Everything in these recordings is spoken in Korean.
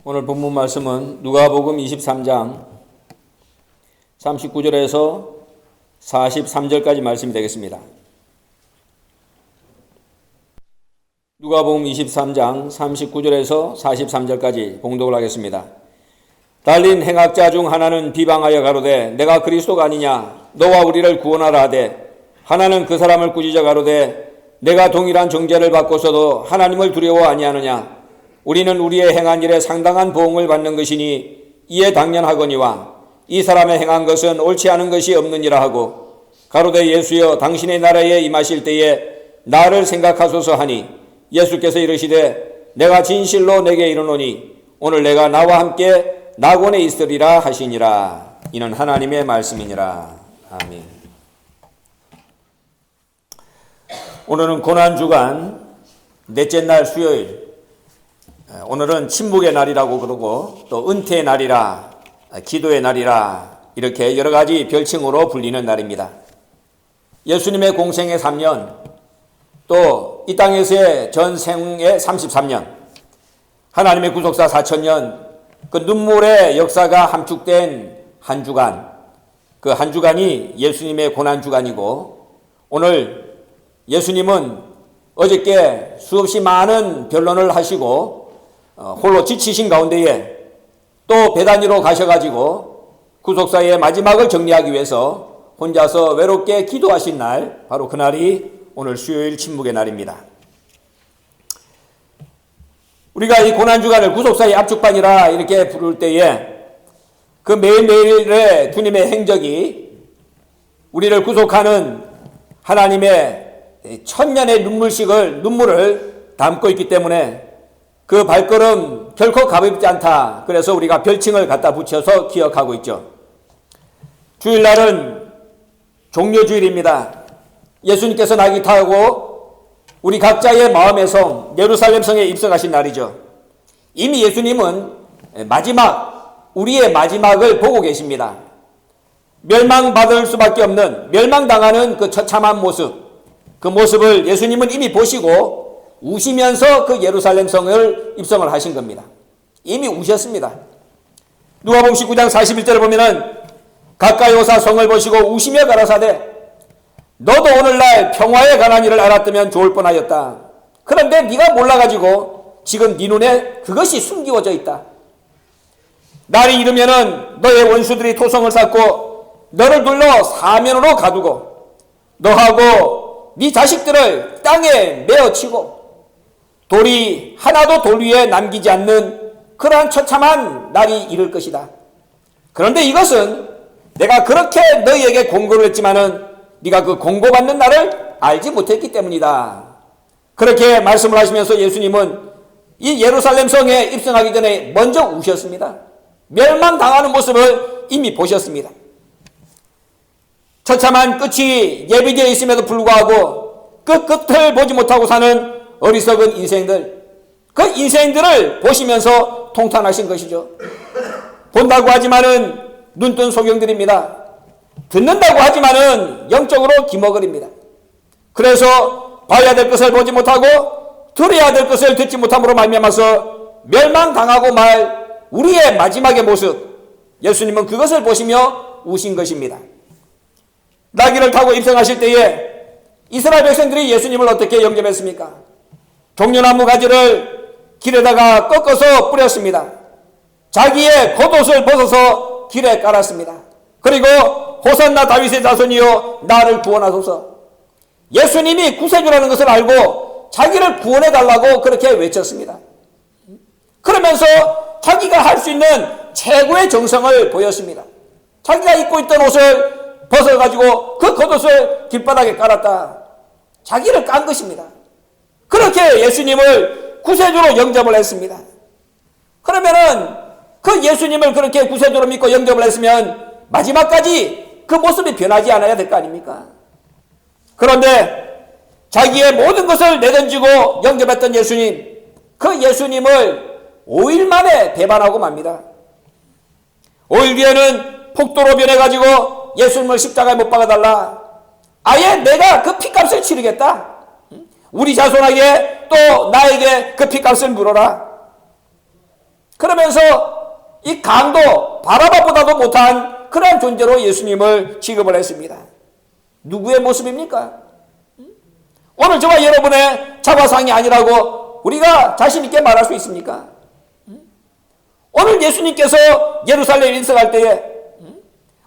오늘 본문 말씀은 누가복음 23장 39절에서 43절까지 말씀이 되겠습니다. 누가복음 23장 39절에서 43절까지 봉독을 하겠습니다. 달린 행악자 중 하나는 비방하여 가로되 내가 그리스도가 아니냐 너와 우리를 구원하라 하되 하나는 그 사람을 꾸짖어 가로되 내가 동일한 정죄를 받고서도 하나님을 두려워 아니하느냐 우리는 우리의 행한 일에 상당한 보응을 받는 것이니 이에 당연하거니와 이 사람의 행한 것은 옳지 않은 것이 없느니라 하고 가로되 예수여 당신의 나라에 임하실 때에 나를 생각하소서 하니 예수께서 이르시되 내가 진실로 내게 이르노니 오늘 내가 나와 함께 낙원에 있으리라 하시니라. 이는 하나님의 말씀이니라. 아멘. 오늘은 고난주간 넷째 날 수요일, 오늘은 침묵의 날이라고 그러고 또 은퇴의 날이라 기도의 날이라 이렇게 여러 가지 별칭으로 불리는 날입니다. 예수님의 공생의 3년 또 이 땅에서의 전생의 33년 하나님의 구속사 4,000년 그 눈물의 역사가 함축된 한 주간, 그 한 주간이 예수님의 고난주간이고 오늘 예수님은 어저께 수없이 많은 변론을 하시고 홀로 지치신 가운데에 또 베다니로 가셔가지고 구속사의 마지막을 정리하기 위해서 혼자서 외롭게 기도하신 날, 바로 그날이 오늘 수요일 침묵의 날입니다. 우리가 이 고난주간을 구속사의 압축반이라 이렇게 부를 때에 그 매일매일의 주님의 행적이 우리를 구속하는 하나님의 천년의 눈물을 담고 있기 때문에 그 발걸음 결코 가볍지 않다. 그래서 우리가 별칭을 갖다 붙여서 기억하고 있죠. 주일날은 종려주일입니다. 예수님께서 낙이 타고 우리 각자의 마음의 성 예루살렘 성에 입성하신 날이죠. 이미 예수님은 우리의 마지막을 보고 계십니다. 멸망받을 수밖에 없는, 멸망당하는 그 처참한 모습, 그 모습을 예수님은 이미 보시고 우시면서 그 예루살렘 성을 입성을 하신 겁니다. 이미 우셨습니다. 누가복음 19장 41절을 보면은 가까이 오사 성을 보시고 우시며 가라사대 너도 오늘날 평화에 관한 일을 알았다면 좋을 뻔하였다. 그런데 네가 몰라가지고 지금 네 눈에 그것이 숨기워져 있다. 날이 이르면은 너의 원수들이 토성을 쌓고 너를 눌러 사면으로 가두고 너하고 네 자식들을 땅에 메어치고 돌이 하나도 돌 위에 남기지 않는 그러한 처참한 날이 이를 것이다. 그런데 이것은 내가 그렇게 너희에게 공고를 했지만은 네가 그 공고받는 날을 알지 못했기 때문이다. 그렇게 말씀을 하시면서 예수님은 이 예루살렘 성에 입성하기 전에 먼저 우셨습니다. 멸망당하는 모습을 이미 보셨습니다. 처참한 끝이 예비되어 있음에도 불구하고 그 끝을 보지 못하고 사는 어리석은 인생들, 그 인생들을 보시면서 통탄하신 것이죠. 본다고 하지만은 눈뜬 소경들입니다. 듣는다고 하지만은 영적으로 기머거립니다. 그래서 봐야 될 것을 보지 못하고 들어야 될 것을 듣지 못함으로 말미암아서 멸망당하고 말 우리의 마지막의 모습, 예수님은 그것을 보시며 우신 것입니다. 나귀를 타고 입성하실 때에 이스라엘 백성들이 예수님을 어떻게 영접했습니까? 종려나무 가지를 길에다가 꺾어서 뿌렸습니다. 자기의 겉옷을 벗어서 길에 깔았습니다. 그리고 호산나 다윗의 자손이여 나를 구원하소서. 예수님이 구세주라는 것을 알고 자기를 구원해달라고 그렇게 외쳤습니다. 그러면서 자기가 할 수 있는 최고의 정성을 보였습니다. 자기가 입고 있던 옷을 벗어가지고 그 겉옷을 길바닥에 깔았다. 자기를 깐 것입니다. 그렇게 예수님을 구세주로 영접을 했습니다. 그러면은 그 예수님을 그렇게 구세주로 믿고 영접을 했으면 마지막까지 그 모습이 변하지 않아야 될 거 아닙니까? 그런데 자기의 모든 것을 내던지고 영접했던 예수님, 그 예수님을 5일 만에 배반하고 맙니다. 5일 뒤에는 폭도로 변해가지고 예수님을 십자가에 못 박아달라. 아예 내가 그 핏값을 치르겠다. 우리 자손에게 또 나에게 그 핏값을 물어라. 그러면서 이 강도 바라바보다도 못한 그런 존재로 예수님을 취급을 했습니다. 누구의 모습입니까? 오늘 저와 여러분의 자화상이 아니라고 우리가 자신 있게 말할 수 있습니까? 오늘 예수님께서 예루살렘에 인석할 때에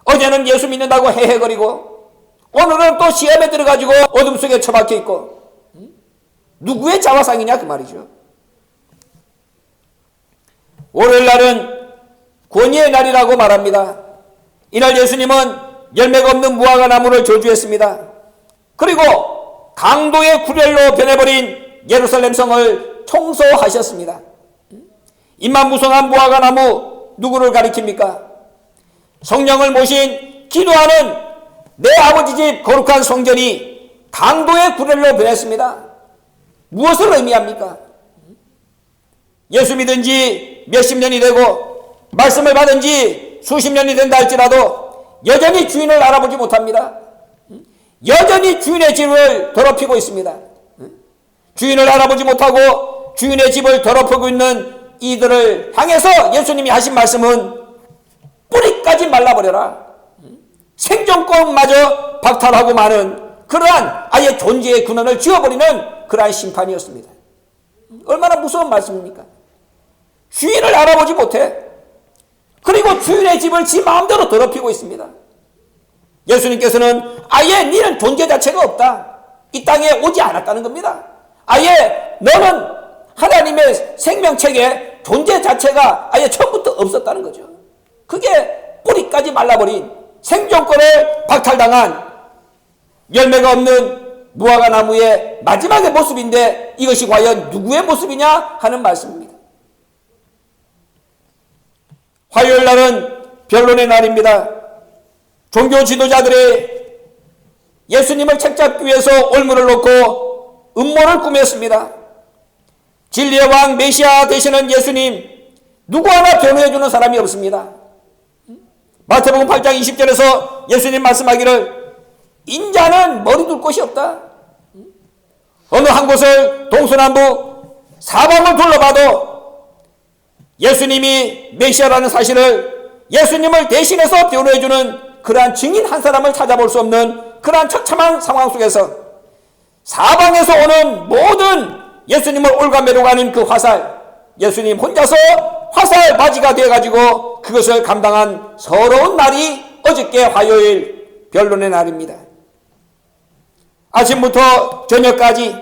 어제는 예수 믿는다고 헤헤거리고 오늘은 또 시험에 들어가지고 어둠 속에 처박혀 있고 누구의 자화상이냐 그 말이죠. 월요일 날은 권위의 날이라고 말합니다. 이날 예수님은 열매가 없는 무화과 나무를 저주했습니다. 그리고 강도의 구렬로 변해버린 예루살렘 성을 청소하셨습니다. 입만 무성한 무화과 나무 누구를 가리킵니까? 성령을 모신 기도하는 내 아버지 집 거룩한 성전이 강도의 구렬로 변했습니다. 무엇을 의미합니까? 예수 믿은 지 몇십 년이 되고 말씀을 받은 지 수십 년이 된다 할지라도 여전히 주인을 알아보지 못합니다. 여전히 주인의 집을 더럽히고 있습니다. 주인을 알아보지 못하고 주인의 집을 더럽히고 있는 이들을 향해서 예수님이 하신 말씀은 뿌리까지 말라버려라. 생존권마저 박탈하고 마는 그러한 아예 존재의 근원을 지워버리는 그러한 심판이었습니다. 얼마나 무서운 말씀입니까? 주인을 알아보지 못해. 그리고 주인의 집을 지 마음대로 더럽히고 있습니다. 예수님께서는 아예 너는 존재 자체가 없다. 이 땅에 오지 않았다는 겁니다. 아예 너는 하나님의 생명책에 존재 자체가 아예 처음부터 없었다는 거죠. 그게 뿌리까지 말라버린 생존권을 박탈당한 열매가 없는 무화과 나무의 마지막의 모습인데 이것이 과연 누구의 모습이냐 하는 말씀입니다. 화요일 날은 변론의 날입니다. 종교 지도자들이 예수님을 책잡기 위해서 올무를 놓고 음모를 꾸몄습니다. 진리의 왕 메시아 되시는 예수님 누구 하나 변호해주는 사람이 없습니다. 마태복음 8장 20절에서 예수님 말씀하기를 인자는 머리 둘 곳이 없다. 어느 한 곳을 동서남북 사방을 둘러봐도 예수님이 메시아라는 사실을 예수님을 대신해서 변호해주는 그러한 증인 한 사람을 찾아볼 수 없는 그러한 처참한 상황 속에서 사방에서 오는 모든 예수님을 올가매려가는 그 화살, 예수님 혼자서 화살 바지가 되어가지고 그것을 감당한 서러운 날이 어저께 화요일 변론의 날입니다. 아침부터 저녁까지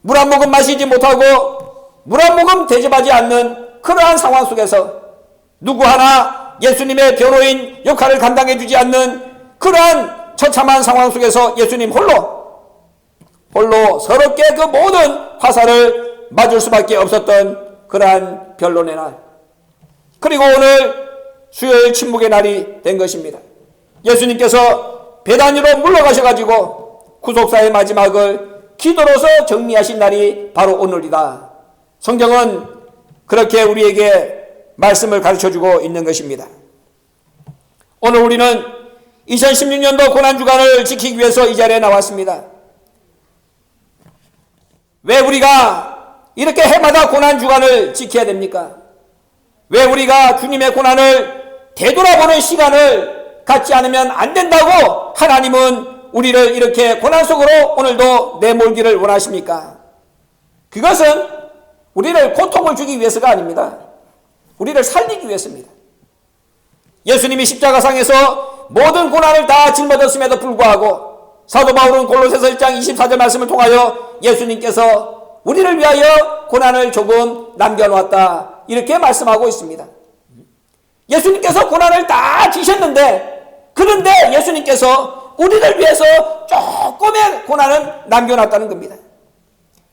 물 한 모금 마시지 못하고 물 한 모금 대접하지 않는 그러한 상황 속에서 누구 하나 예수님의 변호인 역할을 감당해주지 않는 그러한 처참한 상황 속에서 예수님 홀로 서럽게 그 모든 화살을 맞을 수밖에 없었던 그러한 변론의 날. 그리고 오늘 수요일 침묵의 날이 된 것입니다. 예수님께서 베다니로 물러가셔가지고 구속사의 마지막을 기도로서 정리하신 날이 바로 오늘이다. 성경은 그렇게 우리에게 말씀을 가르쳐주고 있는 것입니다. 오늘 우리는 2016년도 고난주간을 지키기 위해서 이 자리에 나왔습니다. 왜 우리가 이렇게 해마다 고난주간을 지켜야 됩니까? 왜 우리가 주님의 고난을 되돌아보는 시간을 갖지 않으면 안 된다고 하나님은 우리를 이렇게 고난 속으로 오늘도 내몰기를 원하십니까? 그것은 우리를 고통을 주기 위해서가 아닙니다. 우리를 살리기 위해서입니다. 예수님이 십자가상에서 모든 고난을 다 짊어졌음에도 불구하고 사도 바울은 골로새서 1장 24절 말씀을 통하여 예수님께서 우리를 위하여 고난을 조금 남겨놓았다 이렇게 말씀하고 있습니다. 예수님께서 고난을 다 지셨는데 그런데 예수님께서 우리를 위해서 조금의 고난은 남겨놨다는 겁니다.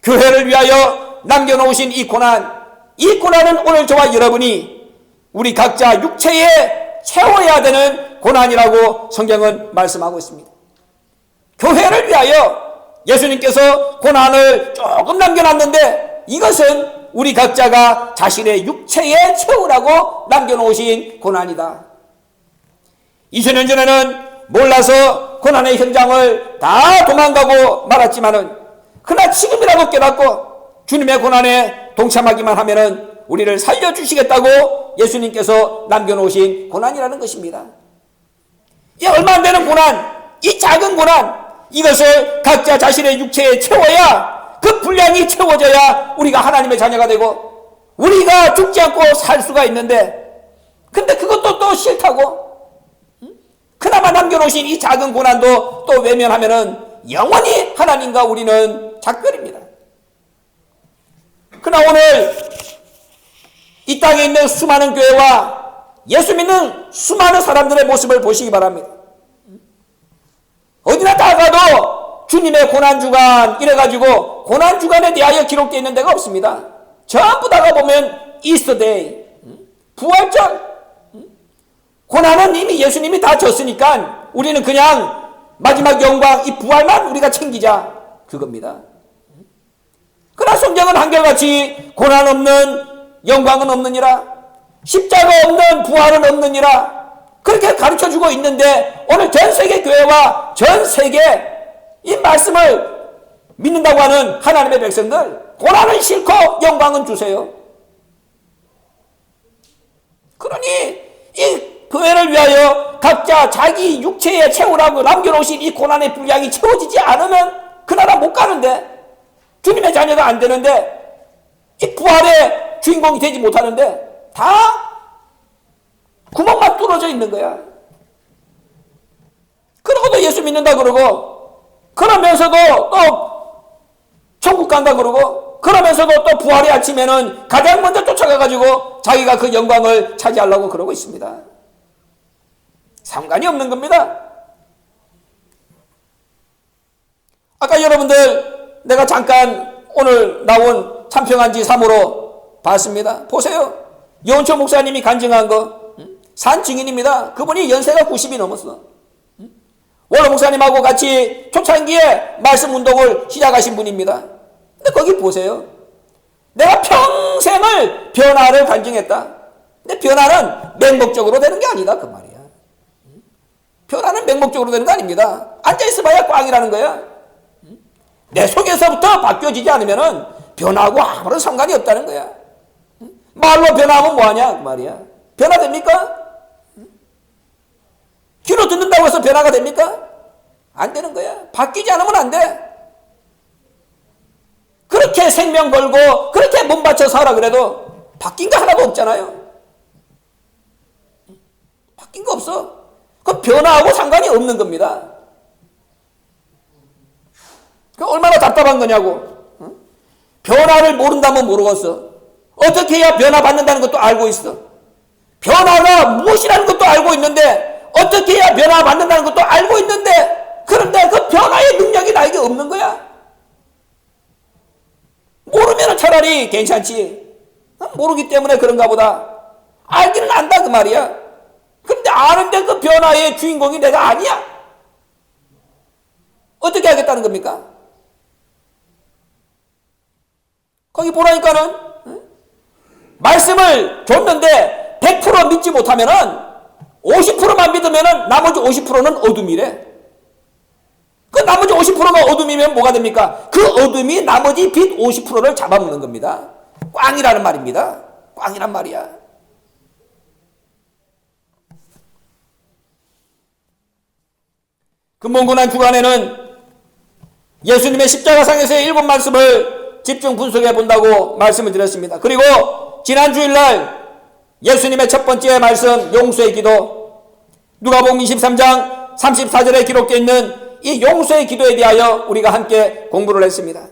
교회를 위하여 남겨놓으신 이 고난은 오늘 저와 여러분이 우리 각자 육체에 채워야 되는 고난이라고 성경은 말씀하고 있습니다. 교회를 위하여 예수님께서 고난을 조금 남겨놨는데 이것은 우리 각자가 자신의 육체에 채우라고 남겨놓으신 고난이다. 2000년 전에는 몰라서 고난의 현장을 다 도망가고 말았지만은 그러나 지금이라도 깨닫고 주님의 고난에 동참하기만 하면은 우리를 살려주시겠다고 예수님께서 남겨놓으신 고난이라는 것입니다. 이 얼마 안 되는 고난, 이 작은 고난, 이것을 각자 자신의 육체에 채워야, 그 분량이 채워져야 우리가 하나님의 자녀가 되고 우리가 죽지 않고 살 수가 있는데, 근데 그것도 또 싫다고 그나마 남겨놓으신 이 작은 고난도 또 외면하면은 영원히 하나님과 우리는 작별입니다. 그러나 오늘 이 땅에 있는 수많은 교회와 예수 믿는 수많은 사람들의 모습을 보시기 바랍니다. 어디나 나가도 주님의 고난주간 이래가지고 고난주간에 대하여 기록되어 있는 데가 없습니다. 전부 다가 보면 이스터데이, 부활절, 고난은 이미 예수님이 다 졌으니까 우리는 그냥 마지막 영광, 이 부활만 우리가 챙기자, 그겁니다. 그러나 성경은 한결같이 고난 없는 영광은 없느니라, 십자가 없는 부활은 없느니라, 그렇게 가르쳐주고 있는데 오늘 전 세계 교회와 전 세계 이 말씀을 믿는다고 하는 하나님의 백성들, 고난은 싫고 영광은 주세요. 그러니 이 교회를 위하여 각자 자기 육체에 채우라고 남겨놓으신 이 고난의 분량이 채워지지 않으면 그 나라 못 가는데, 주님의 자녀가 안 되는데, 이 부활의 주인공이 되지 못하는데 다 구멍만 뚫어져 있는 거야. 그러고도 예수 믿는다 그러고, 그러면서도 또 천국 간다 그러고, 그러면서도 또 부활의 아침에는 가장 먼저 쫓아가가지고 자기가 그 영광을 차지하려고 그러고 있습니다. 상관이 없는 겁니다. 아까 여러분들 내가 잠깐 오늘 나온 참평한지 3호로 봤습니다. 보세요. 여운초 목사님이 간증한 거 산 증인입니다. 그분이 연세가 90이 넘었어. 원로 목사님하고 같이 초창기에 말씀 운동을 시작하신 분입니다. 근데 거기 보세요. 내가 평생을 변화를 간증했다. 근데 변화는 맹목적으로 되는 게 아니다, 그 말이야. 변화는 맹목적으로 되는 거 아닙니다. 앉아있어봐야 꽝이라는 거야. 내 속에서부터 바뀌어지지 않으면 변화하고 아무런 상관이 없다는 거야. 말로 변화하면 뭐하냐 그 말이야. 변화됩니까? 귀로 듣는다고 해서 변화가 됩니까? 안 되는 거야. 바뀌지 않으면 안 돼. 그렇게 생명 걸고 그렇게 몸 바쳐 살아 그래도 바뀐 거 하나도 없잖아요. 바뀐 거 없어. 그 변화하고 상관이 없는 겁니다. 그 얼마나 답답한 거냐고. 변화를 모른다면 모르겠어. 어떻게 해야 변화 받는다는 것도 알고 있어. 변화가 무엇이라는 것도 알고 있는데, 어떻게 해야 변화 받는다는 것도 알고 있는데, 그런데 그 변화의 능력이 나에게 없는 거야. 모르면 차라리 괜찮지. 모르기 때문에 그런가 보다. 알기는 안다 그 말이야. 근데 아는데 그 변화의 주인공이 내가 아니야. 어떻게 하겠다는 겁니까? 거기 보라니까는 말씀을 줬는데 100% 믿지 못하면은 50%만 믿으면은 나머지 50%는 어둠이래. 그 나머지 50%가 어둠이면 뭐가 됩니까? 그 어둠이 나머지 빛 50%를 잡아먹는 겁니다. 꽝이라는 말입니다. 꽝이란 말이야. 근본고난 주간에는 예수님의 십자가상에서의 7 말씀을 집중 분석해 본다고 말씀을 드렸습니다. 그리고 지난 주일날 예수님의 첫 번째 말씀 용서의 기도, 누가복음 23장 34절에 기록되어 있는 이 용서의 기도에 대하여 우리가 함께 공부를 했습니다.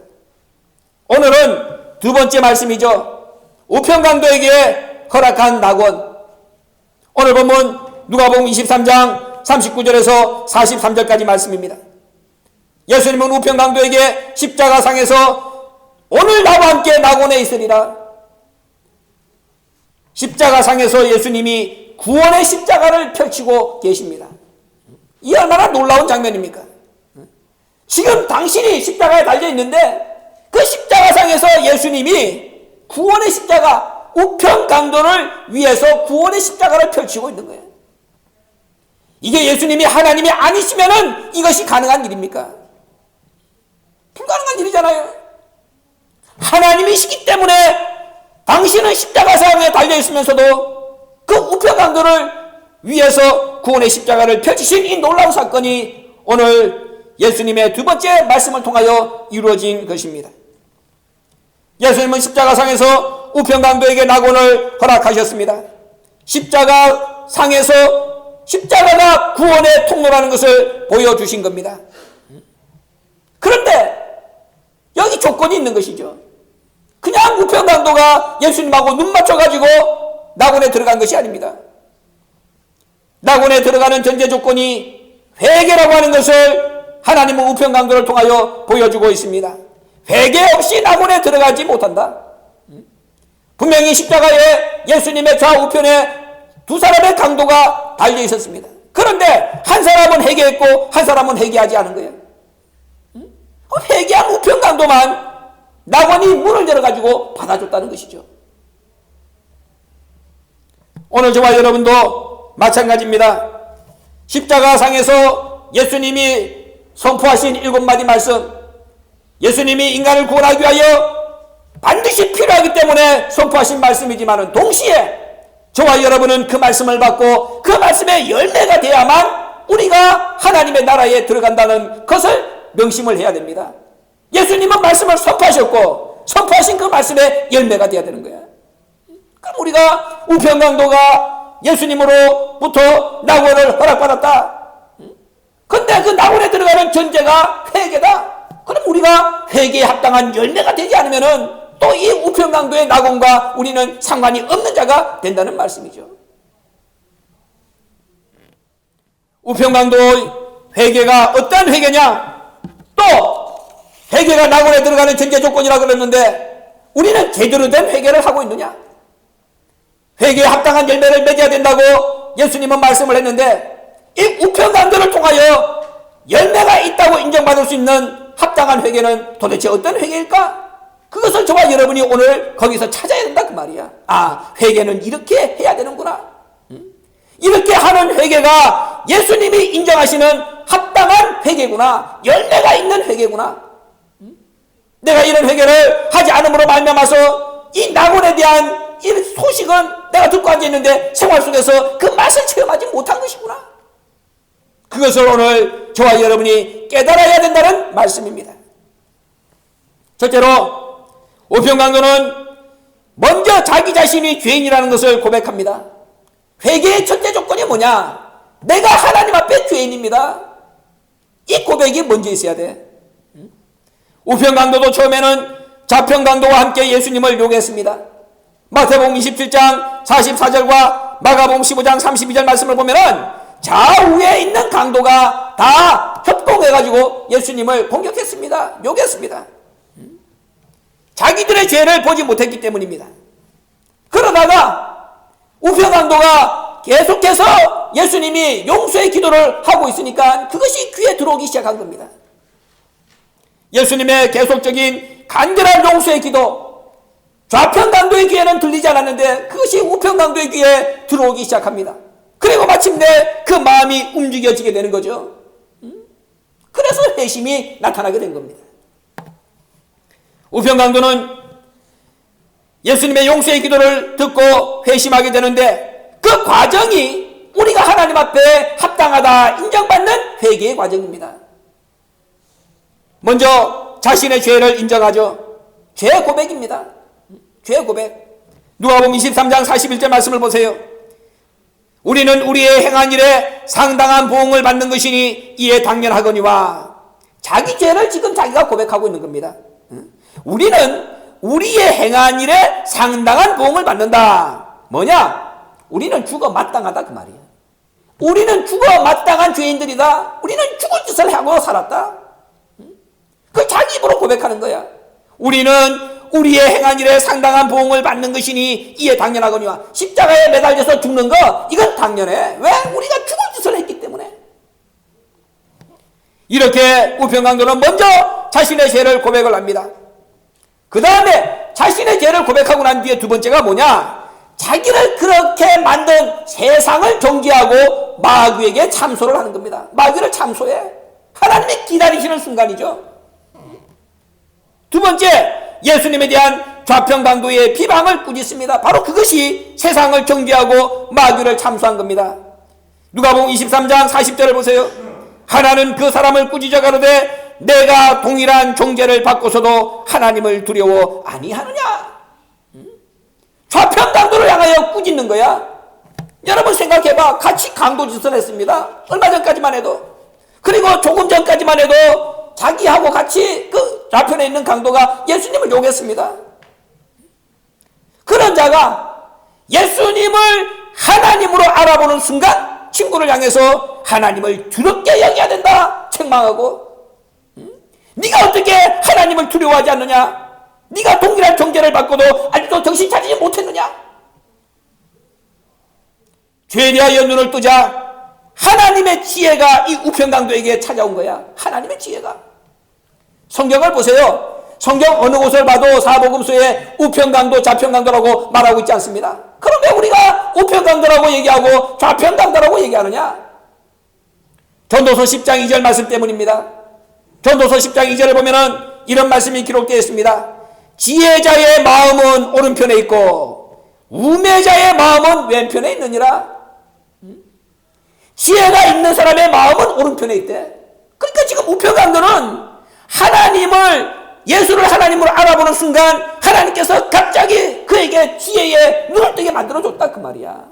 오늘은 두 번째 말씀이죠. 우편강도에게 허락한 낙원. 오늘 본문 누가복음 23장 39절에서 43절까지 말씀입니다. 예수님은 우편강도에게 십자가상에서 오늘 나와 함께 낙원에 있으리라. 십자가상에서 예수님이 구원의 십자가를 펼치고 계십니다. 이 얼마나 놀라운 장면입니까? 지금 당신이 십자가에 달려있는데 그 십자가상에서 예수님이 구원의 십자가, 우편강도를 위해서 구원의 십자가를 펼치고 있는 거예요. 이게 예수님이 하나님이 아니시면은 이것이 가능한 일입니까? 불가능한 일이잖아요. 하나님이시기 때문에 당신은 십자가상에 달려있으면서도 그 우편강도를 위해서 구원의 십자가를 펼치신 이 놀라운 사건이 오늘 예수님의 두 번째 말씀을 통하여 이루어진 것입니다. 예수님은 십자가상에서 우편강도에게 낙원을 허락하셨습니다. 십자가상에서 십자가가 구원의 통로라는 것을 보여주신 겁니다. 그런데 여기 조건이 있는 것이죠. 그냥 우편강도가 예수님하고 눈 맞춰가지고 낙원에 들어간 것이 아닙니다. 낙원에 들어가는 전제 조건이 회개라고 하는 것을 하나님은 우편강도를 통하여 보여주고 있습니다. 회개 없이 낙원에 들어가지 못한다. 분명히 십자가에 예수님의 좌우편에 두 사람의 강도가 달려 있었습니다. 그런데 한 사람은 회개했고 한 사람은 회개하지 않은 거예요. 회개한 우편강도만 낙원이 문을 열어가지고 받아줬다는 것이죠. 오늘 저와 여러분도 마찬가지입니다. 십자가상에서 예수님이 선포하신 7마디 말씀, 예수님이 인간을 구원하기 위하여 반드시 필요하기 때문에 선포하신 말씀이지만 동시에 저와 여러분은 그 말씀을 받고 그 말씀의 열매가 돼야만 우리가 하나님의 나라에 들어간다는 것을 명심을 해야 됩니다. 예수님은 말씀을 선포하셨고 선포하신 그 말씀의 열매가 돼야 되는 거야. 그럼 우리가 우편강도가 예수님으로부터 낙원을 허락받았다. 근데 그 낙원에 들어가는 전제가 회개다. 그럼 우리가 회개에 합당한 열매가 되지 않으면은 또 이 우편강도의 낙원과 우리는 상관이 없는 자가 된다는 말씀이죠. 우편강도 회개가 어떠한 회개냐? 또 회개가 낙원에 들어가는 전제 조건이라고 그랬는데 우리는 제대로 된 회개를 하고 있느냐? 회개에 합당한 열매를 맺어야 된다고 예수님은 말씀을 했는데 이 우편강도를 통하여 열매가 있다고 인정받을 수 있는 합당한 회개는 도대체 어떤 회개일까? 그것을 저와 여러분이 오늘 거기서 찾아야 된다 그 말이야. 아, 회개는 이렇게 해야 되는구나. 이렇게 하는 회개가 예수님이 인정하시는 합당한 회개구나. 열매가 있는 회개구나. 내가 이런 회개를 하지 않음으로 말미암아서 이 낙원에 대한 이 소식은 내가 듣고 앉아있는데 생활 속에서 그 맛을 체험하지 못한 것이구나. 그것을 오늘 저와 여러분이 깨달아야 된다는 말씀입니다. 첫째로 우편강도는 먼저 자기 자신이 죄인이라는 것을 고백합니다. 회개의 첫째 조건이 뭐냐? 내가 하나님 앞에 죄인입니다. 이 고백이 먼저 있어야 돼. 우편강도도 처음에는 좌편강도와 함께 예수님을 요구했습니다. 마태복음 27장 44절과 마가복음 15장 32절 말씀을 보면은 좌우에 있는 강도가 다 협동해가지고 예수님을 공격했습니다. 요구했습니다. 자기들의 죄를 보지 못했기 때문입니다. 그러다가 우편강도가 계속해서 예수님이 용서의 기도를 하고 있으니까 그것이 귀에 들어오기 시작한 겁니다. 예수님의 계속적인 간절한 용서의 기도, 좌편강도의 귀에는 들리지 않았는데 그것이 우편강도의 귀에 들어오기 시작합니다. 그리고 마침내 그 마음이 움직여지게 되는 거죠. 그래서 회심이 나타나게 된 겁니다. 우편강도는 예수님의 용서의 기도를 듣고 회심하게 되는데 그 과정이 우리가 하나님 앞에 합당하다 인정받는 회개의 과정입니다. 먼저 자신의 죄를 인정하죠. 죄 고백입니다. 죄 고백. 누가복음 23장 41절 말씀을 보세요. 우리는 우리의 행한 일에 상당한 보응을 받는 것이니 이에 당연하거니와. 자기 죄를 지금 자기가 고백하고 있는 겁니다. 우리는 우리의 행한 일에 상당한 보응을 받는다. 뭐냐? 우리는 죽어 마땅하다 그 말이야. 우리는 죽어 마땅한 죄인들이다. 우리는 죽을 짓을 하고 살았다. 그 자기 입으로 고백하는 거야. 우리는 우리의 행한 일에 상당한 보응을 받는 것이니 이에 당연하거니와. 십자가에 매달려서 죽는 거 이건 당연해. 왜? 우리가 죽을 짓을 했기 때문에. 이렇게 우편강도는 먼저 자신의 죄를 고백을 합니다. 그 다음에 자신의 죄를 고백하고 난 뒤에 두 번째가 뭐냐? 자기를 그렇게 만든 세상을 정죄하고 마귀에게 참소를 하는 겁니다. 마귀를 참소해. 하나님이 기다리시는 순간이죠. 두 번째, 예수님에 대한 좌편강도의 비방을 꾸짖습니다. 바로 그것이 세상을 정죄하고 마귀를 참수한 겁니다. 누가복음 23장 40절을 보세요. 하나는 그 사람을 꾸짖어 가로되 내가 동일한 종죄를 받고서도 하나님을 두려워 아니하느냐. 좌편강도를 향하여 꾸짖는 거야. 여러분 생각해봐. 같이 강도짓을 했습니다. 얼마 전까지만 해도. 그리고 조금 전까지만 해도 자기하고 같이 그 좌편에 있는 강도가 예수님을 욕했습니다. 그런 자가 예수님을 하나님으로 알아보는 순간 친구를 향해서 하나님을 두렵게 여겨야 된다 책망하고, 네가 어떻게 하나님을 두려워하지 않느냐? 네가 동일한 정죄를 받고도 아직도 정신 차리지 못했느냐? 죄에 대하여 눈을 뜨자 하나님의 지혜가 이 우편강도에게 찾아온 거야. 하나님의 지혜가. 성경을 보세요. 성경 어느 곳을 봐도 사복음서에 우편강도 좌편강도라고 말하고 있지 않습니다. 그럼 왜 우리가 우편강도라고 얘기하고 좌편강도라고 얘기하느냐? 전도서 10장 2절 말씀 때문입니다. 전도서 10장 2절을 보면은 이런 말씀이 기록되어 있습니다. 지혜자의 마음은 오른편에 있고 우매자의 마음은 왼편에 있느니라. 지혜가 있는 사람의 마음은 오른편에 있대. 그러니까 지금 우편강도는 하나님을, 예수를 하나님으로 알아보는 순간 하나님께서 갑자기 그에게 지혜의 눈을 뜨게 만들어줬다 그 말이야.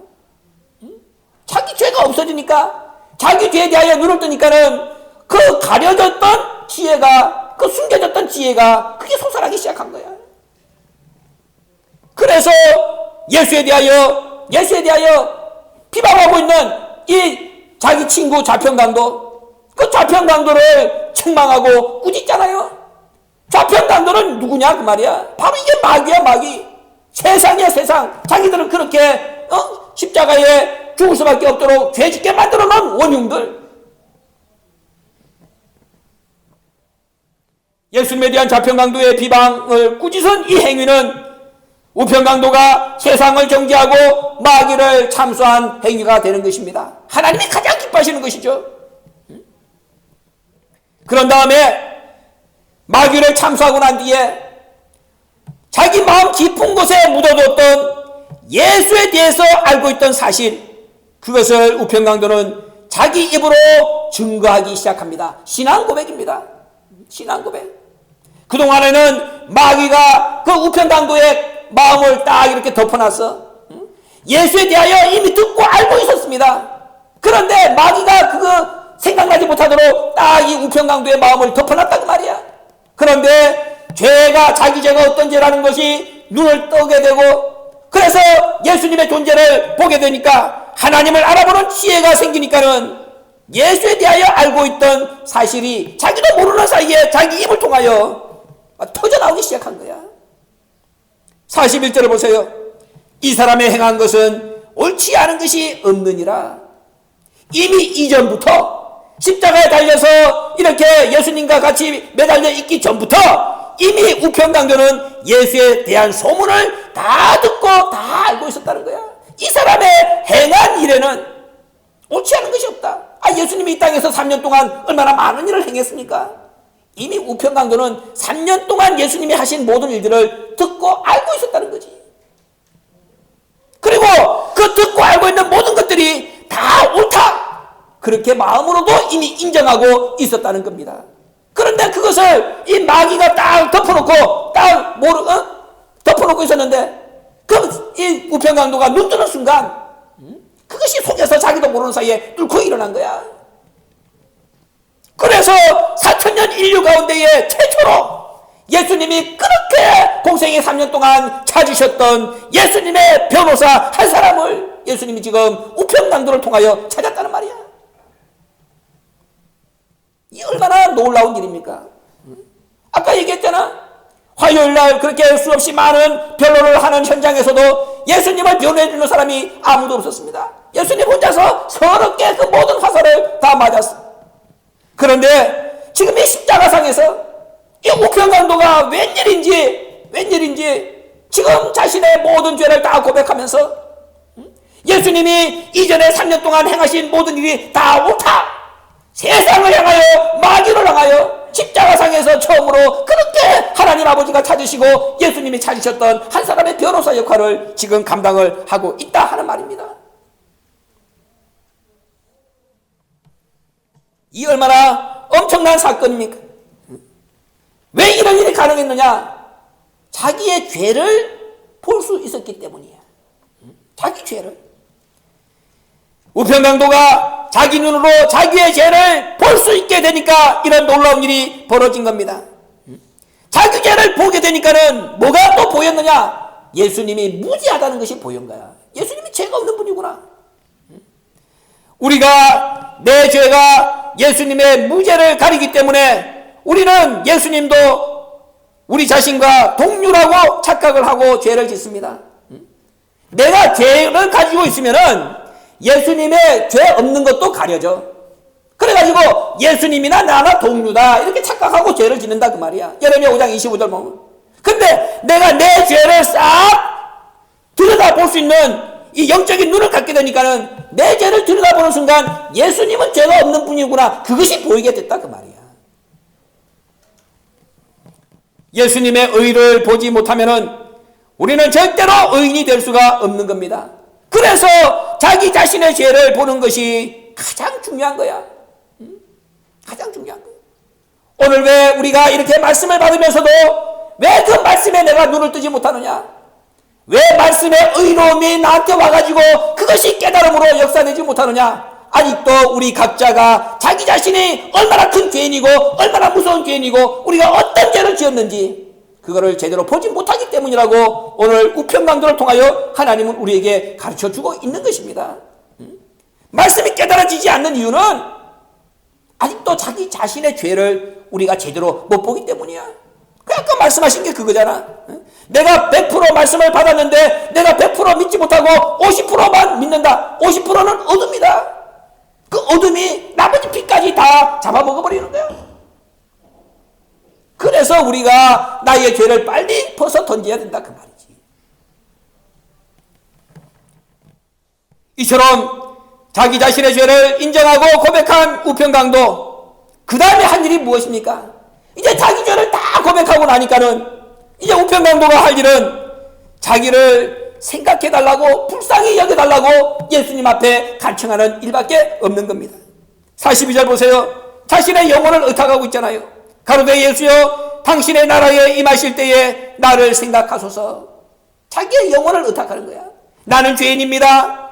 자기 죄가 없어지니까, 자기 죄에 대하여 눈을 뜨니까는 그 가려졌던 지혜가, 그 숨겨졌던 지혜가 그게 솟아나기 시작한 거야. 그래서 예수에 대하여 비방하고 있는 이 자기 친구 좌편강도, 그 좌편강도를 책망하고 꾸짖잖아요. 좌편강도는 누구냐 그 말이야. 바로 이게 마귀야, 마귀. 세상이야, 세상. 자기들은 그렇게 십자가에 죽을 수밖에 없도록 죄짓게 만들어 놓은 원흉들. 예수님에 대한 좌편강도의 비방을 꾸짖은 이 행위는 우편강도가 세상을 정죄하고 마귀를 참수한 행위가 되는 것입니다. 하나님이 가장 기뻐하시는 것이죠. 그런 다음에 마귀를 참수하고 난 뒤에 자기 마음 깊은 곳에 묻어뒀던 예수에 대해서 알고 있던 사실, 그것을 우편강도는 자기 입으로 증거하기 시작합니다. 신앙 고백입니다. 신앙 고백. 그동안에는 마귀가 그 우편강도의 마음을 딱 이렇게 덮어놨어. 예수에 대하여 이미 듣고 알고 있었습니다. 그런데 마귀가 그거 생각나지 못하도록 딱 이 우편강도의 마음을 덮어놨다고 말이야. 그런데 자기 죄가 어떤 죄라는 것이 눈을 뜨게 되고, 그래서 예수님의 존재를 보게 되니까 하나님을 알아보는 지혜가 생기니까는 예수에 대하여 알고 있던 사실이 자기도 모르는 사이에 자기 입을 통하여 터져나오기 시작한 거야. 41절을 보세요. 이 사람의 행한 것은 옳지 않은 것이 없느니라. 이미 이전부터 십자가에 달려서 이렇게 예수님과 같이 매달려 있기 전부터 이미 우편강도는 예수에 대한 소문을 다 듣고 다 알고 있었다는 거야. 이 사람의 행한 일에는 옳지 않은 것이 없다. 예수님이 이 땅에서 3년 동안 얼마나 많은 일을 행했습니까? 이미 우편강도는 3년 동안 예수님이 하신 모든 일들을 듣고 알고 있었다는 거지. 그리고 그 듣고 알고 있는 모든 것들이 다 옳다, 그렇게 마음으로도 이미 인정하고 있었다는 겁니다. 그런데 그것을 이 마귀가 딱 덮어놓고 덮어놓고 있었는데 이 우편강도가 눈 뜨는 순간 그것이 속에서 자기도 모르는 사이에 뚫고 일어난 거야. 그래서 4,000년 인류 가운데에 최초로 예수님이 그렇게 공생의 3년 동안 찾으셨던 예수님의 변호사 한 사람을 예수님이 지금 우편강도를 통하여 찾았다는 말이야. 이 얼마나 놀라운 일입니까? 아까 얘기했잖아. 화요일날 그렇게 수없이 많은 변론을 하는 현장에서도 예수님을 변호해주는 사람이 아무도 없었습니다. 예수님 혼자서 서럽게 그 모든 화살을 다 맞았어. 그런데 지금 이 십자가상에서 이 우편강도가 웬일인지 지금 자신의 모든 죄를 다 고백하면서 예수님이 이전에 3년 동안 행하신 모든 일이 다 옳다, 세상을 향하여 마귀를 향하여 십자가상에서 처음으로 그렇게 하나님 아버지 아버지가 찾으시고 예수님이 찾으셨던 한 사람의 변호사 역할을 지금 감당을 하고 있다 하는 말입니다. 이 얼마나 엄청난 사건입니까? 왜 이런 일이 가능했느냐? 자기의 죄를 볼 수 있었기 때문이에요. 자기 죄를. 우편강도가 자기 눈으로 자기의 죄를 볼 수 있게 되니까 이런 놀라운 일이 벌어진 겁니다. 자기 죄를 보게 되니까는 뭐가 또 보였느냐? 예수님이 무지하다는 것이 보인 거야. 예수님이 죄가 없는 분이구나. 우리가 내 죄가 예수님의 무죄를 가리기 때문에 우리는 예수님도 우리 자신과 동류라고 착각을 하고 죄를 짓습니다. 내가 죄를 가지고 있으면은 예수님의 죄 없는 것도 가려져. 그래가지고 예수님이나 나나 동류다 이렇게 착각하고 죄를 짓는다 그 말이야. 예레미야 5장 25절 보면. 근데 내가 내 죄를 싹 들여다볼 수 있는 이 영적인 눈을 갖게 되니까는 내 죄를 들여다보는 순간 예수님은 죄가 없는 분이구나 그것이 보이게 됐다 그 말이야. 예수님의 의를 보지 못하면은 우리는 절대로 의인이 될 수가 없는 겁니다. 그래서 자기 자신의 죄를 보는 것이 가장 중요한 거야. 가장 중요한 거야. 오늘 왜 우리가 이렇게 말씀을 받으면서도 왜 그 말씀에 내가 눈을 뜨지 못하느냐? 왜 말씀의 의로움이 나한테 와가지고 그것이 깨달음으로 역사되지 못하느냐? 아직도 우리 각자가 자기 자신이 얼마나 큰 죄인이고 얼마나 무서운 죄인이고 우리가 어떤 죄를 지었는지 그거를 제대로 보지 못하기 때문이라고 오늘 우편강도를 통하여 하나님은 우리에게 가르쳐주고 있는 것입니다. 말씀이 깨달아지지 않는 이유는 아직도 자기 자신의 죄를 우리가 제대로 못 보기 때문이야. 아까 말씀하신 게 그거잖아. 내가 100% 말씀을 받았는데 내가 100% 믿지 못하고 50%만 믿는다. 50%는 어둠이다. 그 어둠이 나머지 빛까지 다 잡아먹어버리는 거야. 그래서 우리가 나의 죄를 빨리 벗어 던져야 된다 그 말이지. 이처럼 자기 자신의 죄를 인정하고 고백한 우편강도 그 다음에 한 일이 무엇입니까? 이제 자기 죄를 다 고백하고 나니까는 이제 우편강도가 할 일은 자기를 생각해달라고 불쌍히 여겨달라고 예수님 앞에 간청하는 일밖에 없는 겁니다. 42절 보세요. 자신의 영혼을 의탁하고 있잖아요. 가로되 예수여 당신의 나라에 임하실 때에 나를 생각하소서. 자기의 영혼을 의탁하는 거야. 나는 죄인입니다.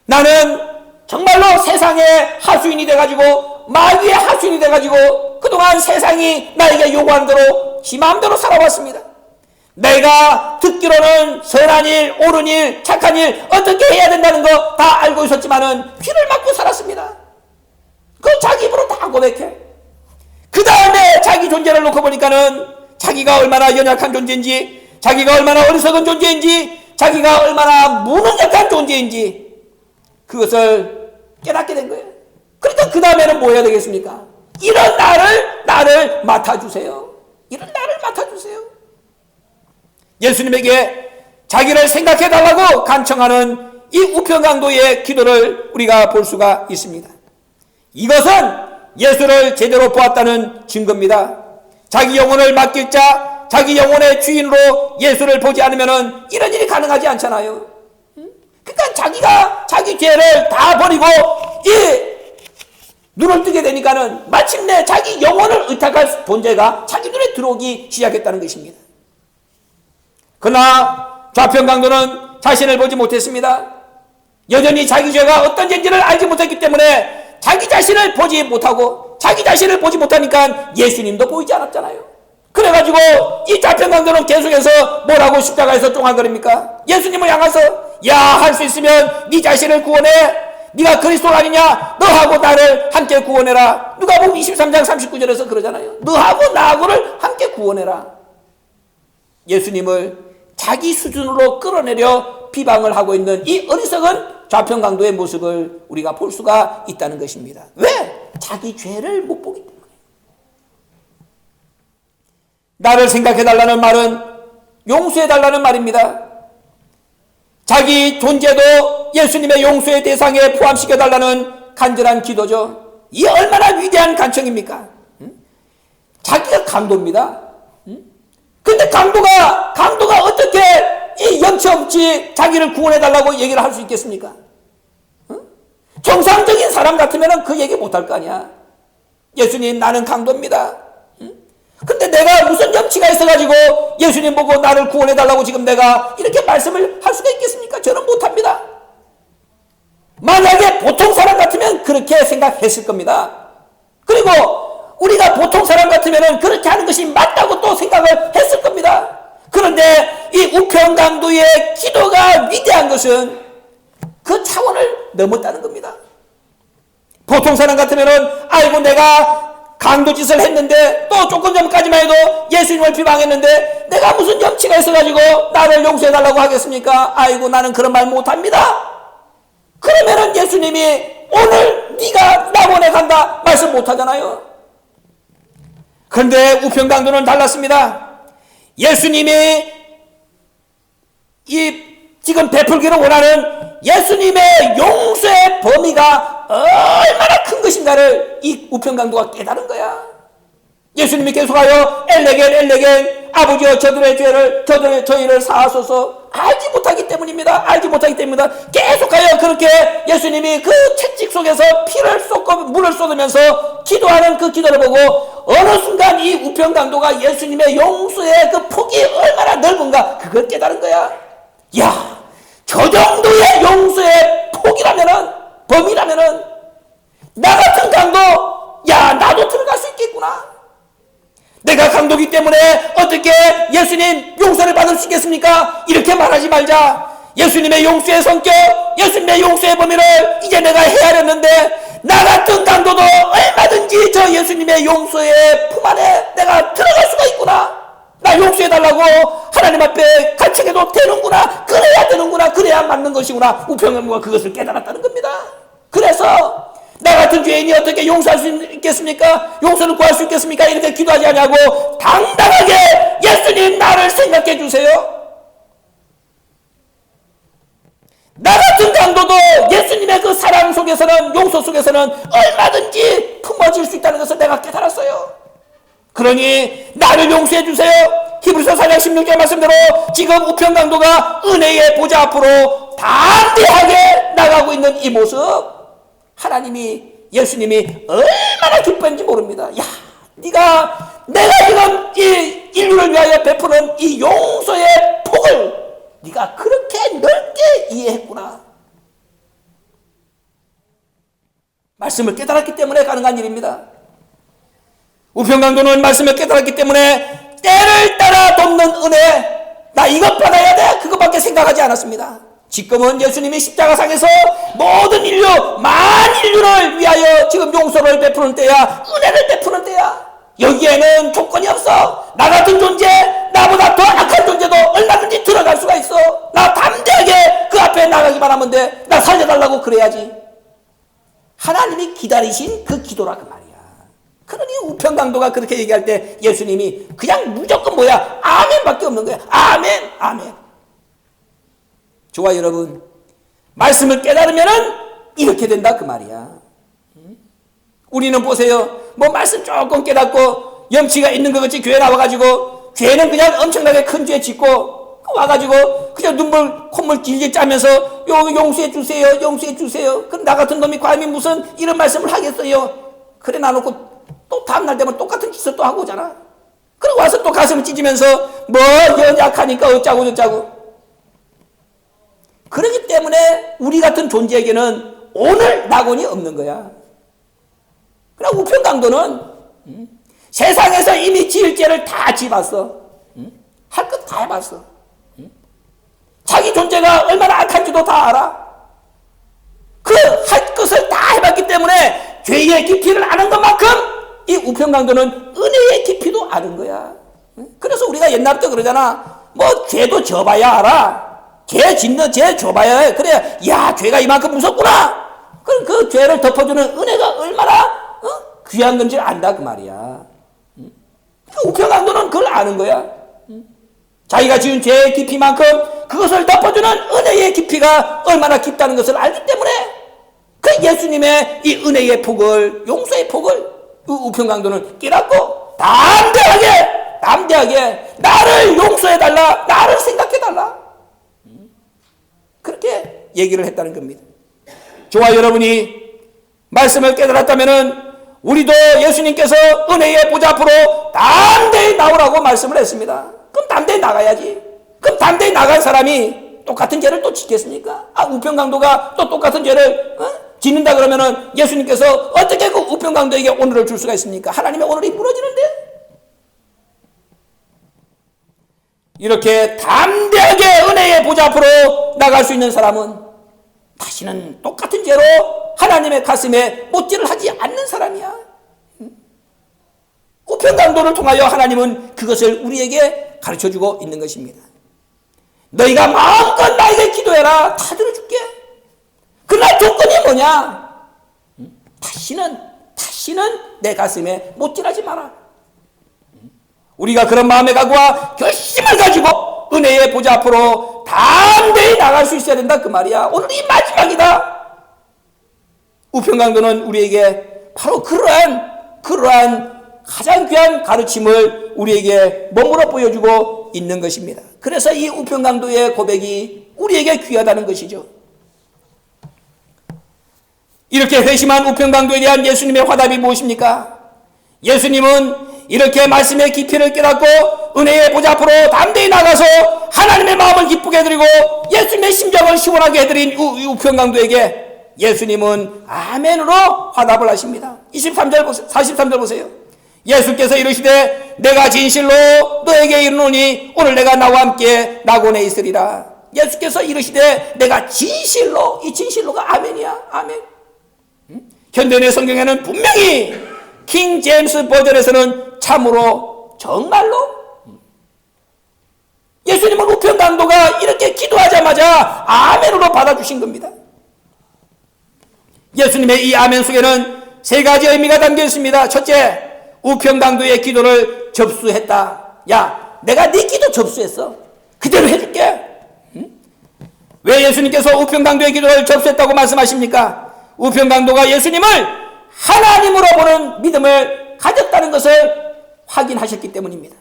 나는 정말로 세상의 하수인이 돼가지고 마귀의 하수인이 돼가지고 그동안 세상이 나에게 요구하는 대로 지 마음대로 살아왔습니다. 내가 듣기로는 선한 일, 옳은 일, 착한 일 어떻게 해야 된다는 거 다 알고 있었지만은 피를 맞고 살았습니다. 그걸 자기 입으로 다 고백해. 그 다음에 자기 존재를 놓고 보니까는 자기가 얼마나 연약한 존재인지, 자기가 얼마나 어리석은 존재인지, 자기가 얼마나 무능력한 존재인지 그것을 깨닫게 된 거예요. 그러니까 그 다음에는 뭐 해야 되겠습니까? 이런 나를 맡아주세요. 이런 나를 맡아주세요. 예수님에게 자기를 생각해달라고 간청하는 이 우편강도의 기도를 우리가 볼 수가 있습니다. 이것은 예수를 제대로 보았다는 증거입니다. 자기 영혼을 맡길 자, 자기 영혼의 주인으로 예수를 보지 않으면 이런 일이 가능하지 않잖아요. 그러니까 자기가 자기 죄를 다 버리고 이 눈을 뜨게 되니까는 마침내 자기 영혼을 의탁할 존재가 자기 눈에 들어오기 시작했다는 것입니다. 그러나 좌편강도는 자신을 보지 못했습니다. 여전히 자기 죄가 어떤 죄인지를 알지 못했기 때문에 자기 자신을 보지 못하고 자기 자신을 보지 못하니까 예수님도 보이지 않았잖아요. 그래가지고 이 좌편강도는 계속해서 뭐라고 십자가에서 쫑알거립니까? 예수님을 향해서 야, 할 수 있으면 네 자신을 구원해. 네가 그리스도 아니냐? 너하고 나를 함께 구원해라. 누가복음 23장 39절에서 그러잖아요. 너하고 나하고를 함께 구원해라. 예수님을 자기 수준으로 끌어내려 비방을 하고 있는 이 어리석은 좌편강도의 모습을 우리가 볼 수가 있다는 것입니다. 왜? 자기 죄를 못 보기 때문에. 나를 생각해달라는 말은 용서해달라는 말입니다. 자기 존재도 예수님의 용서의 대상에 포함시켜달라는 간절한 기도죠. 이 얼마나 위대한 간청입니까? 자기가 강도입니다. 근데 강도가 어떻게 이 염치 없이 자기를 구원해달라고 얘기를 할 수 있겠습니까? 정상적인 사람 같으면 그 얘기 못할 거 아니야. 예수님, 나는 강도입니다. 근데 내가 무슨 염치가 있어가지고 예수님 보고 나를 구원해달라고 지금 내가 이렇게 말씀을 할 수가 있겠습니까? 저는 못합니다. 만약에 보통 사람 같으면 그렇게 생각했을 겁니다. 그리고 우리가 보통 사람 같으면 그렇게 하는 것이 맞다고 또 생각을 했을 겁니다. 그런데 이 우평강도의 기도가 위대한 것은 그 차원을 넘었다는 겁니다. 보통 사람 같으면은 아이고 내가 강도짓을 했는데 또 조금 전까지만 해도 예수님을 비방했는데 내가 무슨 염치가 있어가지고 나를 용서해달라고 하겠습니까? 아이고 나는 그런 말 못합니다. 그러면은 예수님이 오늘 네가 남원에 간다 말씀 못하잖아요. 그런데 우평강도는 달랐습니다. 예수님이 이 지금 베풀기를 원하는 예수님의 용서의 범위가 얼마나 큰 것인가를 이 우평강도가 깨달은 거야. 예수님이 계속하여 엘레겐 아버지여 저희를 사하소서 알지 못하기 때문입니다. 계속하여 그렇게 예수님이 그 채찍 속에서 피를 쏟고 물을 쏟으면서 기도하는 그 기도를 보고 어느 순간 이 우평강도가 예수님의 용서의 그 폭이 얼마나 넓은가 그걸 깨달은 거야. 야, 저 정도의 용서의 범위라면은 나 같은 강도, 야 나도 들어갈 수 있겠구나. 내가 강도기 때문에 어떻게 예수님 용서를 받을 수 있겠습니까? 이렇게 말하지 말자. 예수님의 용서의 성격, 예수님의 용서의 범위를 이제 내가 헤아렸는데 나 같은 강도도 얼마든지 저 예수님의 용서의 품 안에 내가 들어갈 수가 있구나. 나 용서해달라고 하나님 앞에 간청해도 되는구나. 그래야 맞는 것이구나. 우평강도가 그것을 깨달았다는 겁니다. 그래서 나 같은 죄인이 어떻게 용서할 수 있겠습니까? 용서를 구할 수 있겠습니까? 이렇게 기도하지 않냐고 당당하게 예수님 나를 생각해 주세요. 나 같은 강도도 예수님의 그 사랑 속에서는, 용서 속에서는 얼마든지 품어질 수 있다는 것을 내가 깨달았어요. 그러니 나를 용서해 주세요. 히브리서 4장 16절 말씀대로 지금 우평강도가 은혜의 보좌 앞으로 담대하게 나가고 있는 이 모습, 예수님이 얼마나 기뻤는지 모릅니다. 야, 내가 지금 이 인류를 위하여 베푸는 이 용서의 폭을 네가 그렇게 넓게 이해했구나. 말씀을 깨달았기 때문에 가능한 일입니다. 우평강도는 말씀을 깨달았기 때문에 때를 따라 돕는 은혜, 나 이것 받아야 돼 그것밖에 생각하지 않았습니다. 지금은 예수님이 십자가상에서 모든 인류, 만인류를 위하여 지금 용서를 베푸는 때야, 은혜를 베푸는 때야. 여기에는 조건이 없어. 나 같은 존재, 나보다 더 악한 존재도 얼마든지 들어갈 수가 있어. 나 담대하게 그 앞에 나가기만 하면 돼. 나 살려달라고 그래야지. 하나님이 기다리신 그 기도라 그 말이야. 그러니 우평강도가 그렇게 얘기할 때 예수님이 그냥 무조건 뭐야? 아멘밖에 없는 거야. 아멘, 아멘. 좋아, 여러분. 말씀을 깨달으면은 이렇게 된다 그 말이야. 우리는 보세요. 뭐 말씀 조금 깨닫고 염치가 있는 것 같이 교회 나와가지고 죄는 그냥 엄청나게 큰 죄 짓고 와가지고 그냥 콧물 길게 짜면서 용서해 주세요. 그럼 나 같은 놈이 과연 무슨 이런 말씀을 하겠어요? 그래 놔놓고 또 다음날 되면 똑같은 짓을 또 하고 오잖아. 그리고 와서 또 가슴을 찢으면서 뭐 연약하니까 어쩌고 저쩌고. 그렇기 때문에 우리 같은 존재에게는 오늘 낙원이 없는 거야. 그래 우평강도는 세상에서 이미 지을 죄를 다 지봤어. 할 것 다 해봤어. 자기 존재가 얼마나 악한지도 다 알아. 그 할 것을 다 해봤기 때문에 죄의 깊이를 아는 것만큼 이 우평강도는 은혜의 깊이도 아는 거야. 그래서 우리가 옛날부터 그러잖아. 뭐 죄도 져봐야 알아. 죄 져봐야 해. 그래, 야 죄가 이만큼 무섭구나. 그럼 그 죄를 덮어주는 은혜가 얼마나 귀한 건지 안다 그 말이야. 우평강도는 그걸 아는 거야. 자기가 지은 죄의 깊이만큼 그것을 덮어주는 은혜의 깊이가 얼마나 깊다는 것을 알기 때문에 그 예수님의 이 은혜의 폭을, 용서의 폭을 우평강도는 깨닫고 담대하게 담대하게 나를 용서해달라, 나를 생각해달라, 그렇게 얘기를 했다는 겁니다. 저와 여러분이 말씀을 깨달았다면 우리도 예수님께서 은혜의 보좌 앞으로 담대히 나오라고 말씀을 했습니다. 그럼 담대히 나가야지. 그럼 담대히 나간 사람이 똑같은 죄를 또 짓겠습니까? 우편강도가 또 똑같은 죄를 짓는다 그러면은 예수님께서 어떻게 그 우편강도에게 오늘을 줄 수가 있습니까? 하나님의 오늘이 무너지는데. 이렇게 담대하게 은혜의 보좌 앞으로 나갈 수 있는 사람은 다시는 똑같은 죄로 하나님의 가슴에 못질을 하지 않는 사람이야. 우편강도를 통하여 하나님은 그것을 우리에게 가르쳐주고 있는 것입니다. 너희가 마음껏 나에게 기도해라, 다 들어줄게. 그러나 조건이 뭐냐? 다시는 내 가슴에 못질하지 마라. 우리가 그런 마음의 각오와 결심을 가지고 은혜의 보좌 앞으로 담대히 나갈 수 있어야 된다, 그 말이야. 오늘이 마지막이다. 우편강도는 우리에게 바로 그러한 가장 귀한 가르침을 우리에게 몸으로 보여주고 있는 것입니다. 그래서 이 우편강도의 고백이 우리에게 귀하다는 것이죠. 이렇게 회심한 우편강도에 대한 예수님의 화답이 무엇입니까? 예수님은 이렇게 말씀의 깊이를 깨닫고 은혜의 보좌 앞으로 담대히 나가서 하나님의 마음을 기쁘게 해드리고 예수님의 심정을 시원하게 해드린 우편강도에게 예수님은 아멘으로 화답을 하십니다. 43절 보세요. 예수께서 이르시되 내가 진실로 너에게 이르노니 오늘 내가 나와 함께 낙원에 있으리라. 예수께서 이르시되 내가 진실로, 이 진실로가 아멘이야. 아멘. 현대의 성경에는 분명히 킹 제임스 버전에서는 참으로, 정말로, 예수님은 우편강도가 이렇게 기도하자마자 아멘으로 받아주신 겁니다. 예수님의 이 아멘 속에는 세 가지 의미가 담겨 있습니다. 첫째, 우편강도의 기도를 접수했다. 야, 내가 네 기도 접수했어. 그대로 해줄게. 왜 예수님께서 우편강도의 기도를 접수했다고 말씀하십니까? 우편강도가 예수님을 하나님으로 보는 믿음을 가졌다는 것을 확인하셨기 때문입니다.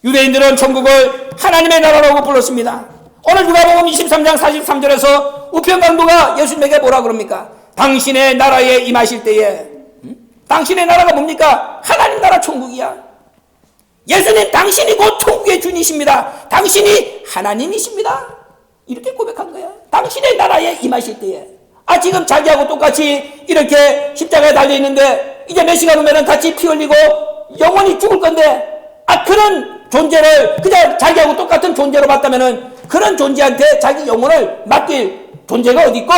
유대인들은 천국을 하나님의 나라라고 불렀습니다. 오늘 누가복음 23장 43절에서 우편강도가 예수님에게 뭐라 그럽니까? 당신의 나라에 임하실 때에, 당신의 나라가 뭡니까? 하나님 나라 천국이야. 예수님, 당신이 곧 천국의 주인이십니다. 당신이 하나님이십니다. 이렇게 고백한 거야. 당신의 나라에 임하실 때에. 지금 자기하고 똑같이 이렇게 십자가에 달려있는데 이제 몇 시간 후면 같이 피 흘리고 영원히 죽을 건데, 그런 존재를 그냥 자기하고 똑같은 존재로 봤다면은 그런 존재한테 자기 영혼을 맡길 존재가 어디 있고,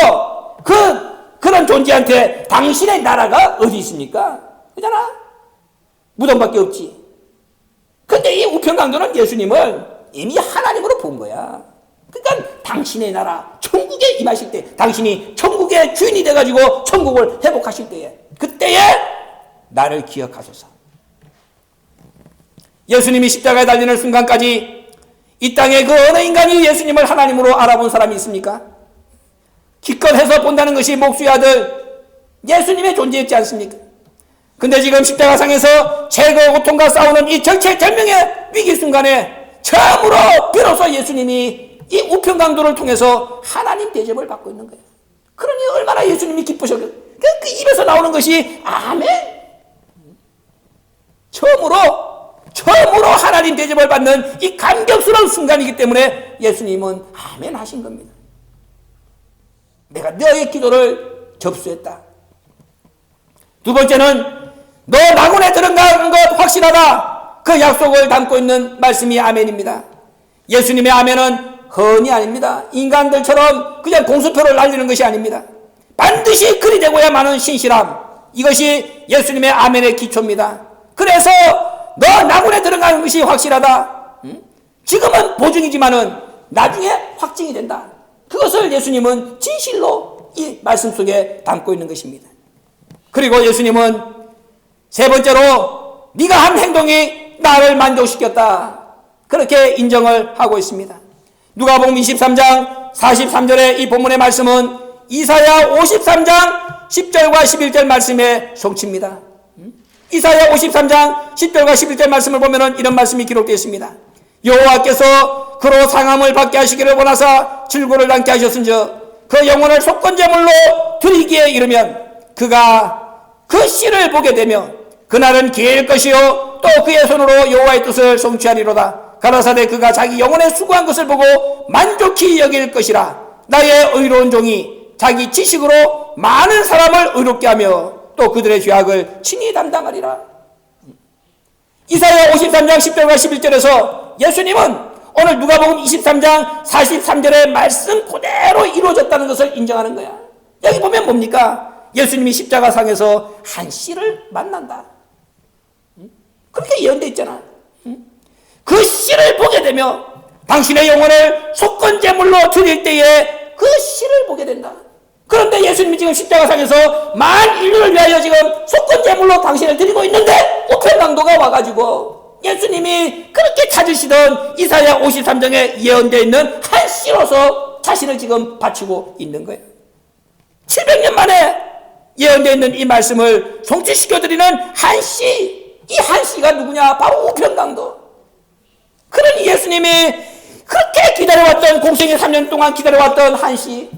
그런 존재한테 당신의 나라가 어디 있습니까? 그잖아. 무덤밖에 없지. 근데 이 우편강도는 예수님을 이미 하나님으로 본 거야. 그러니까 당신의 나라, 천국에 임하실 때, 당신이 천국의 주인이 돼가지고 천국을 회복하실 때에, 그때에 나를 기억하소서. 예수님이 십자가에 달리는 순간까지 이 땅에 그 어느 인간이 예수님을 하나님으로 알아본 사람이 있습니까? 기껏 해서 본다는 것이 목수의 아들 예수님의 존재였지 않습니까? 근데 지금 십자가상에서 죄의 고통과 싸우는 이 절체절명의 위기 순간에 처음으로 비로소 예수님이 이 우편강도를 통해서 하나님 대접을 받고 있는 거예요. 그러니 얼마나 예수님이 기쁘셨겠어요. 그 입에서 나오는 것이 아멘. 처음으로 하나님 대접을 받는 이 감격스러운 순간이기 때문에 예수님은 아멘 하신 겁니다. 내가 너의 기도를 접수했다. 두 번째는 너 낙원에 들어가는 것 확실하다. 그 약속을 담고 있는 말씀이 아멘입니다. 예수님의 아멘은 헌이 아닙니다. 인간들처럼 그냥 공수표를 날리는 것이 아닙니다. 반드시 그리 되고야만은 신실함. 이것이 예수님의 아멘의 기초입니다. 그래서 너 낙원에 들어가는 것이 확실하다. 지금은 보증이지만은 나중에 확증이 된다. 그것을 예수님은 진실로 이 말씀 속에 담고 있는 것입니다. 그리고 예수님은 세 번째로 네가 한 행동이 나를 만족시켰다. 그렇게 인정을 하고 있습니다. 누가복음 23장 43절의 이 본문의 말씀은 이사야 53장 10절과 11절 말씀의 성취입니다. 이사야 53장 10절과 11절 말씀을 보면 이런 말씀이 기록되어 있습니다. 여호와께서 그로 상함을 받게 하시기를 원하사 질고를 남게 하셨은즉 그 영혼을 속건제물로 드리기에 이르면 그가 그 씨를 보게 되며 그날은 길 것이요 또 그의 손으로 여호와의 뜻을 성취하리로다. 가라사대 그가 자기 영혼에 수고한 것을 보고 만족히 여길 것이라. 나의 의로운 종이 자기 지식으로 많은 사람을 의롭게 하며 또 그들의 죄악을 친히 담당하리라. 이사야 53장 10절과 11절에서 예수님은 오늘 누가복음 23장 43절의 말씀 그대로 이루어졌다는 것을 인정하는 거야. 여기 보면 뭡니까? 예수님이 십자가상에서 한 씨를 만난다. 그렇게 예언되어 있잖아. 그 씨를 보게 되며 당신의 영혼을 속건제물로 드릴 때에 그 씨를 보게 된다. 그런데 예수님이 지금 십자가상에서 만 인류를 위하여 지금 속건제물로 당신을 드리고 있는데 우편강도가 와가지고 예수님이 그렇게 찾으시던 이사야 53장에 예언되어 있는 한 씨로서 자신을 지금 바치고 있는 거예요. 700년 만에 예언되어 있는 이 말씀을 성취시켜드리는 한 씨. 이 한 씨가 누구냐? 바로 우편강도. 그러니 예수님이 그렇게 기다려왔던, 공생의 3년 동안 기다려왔던 한 씨,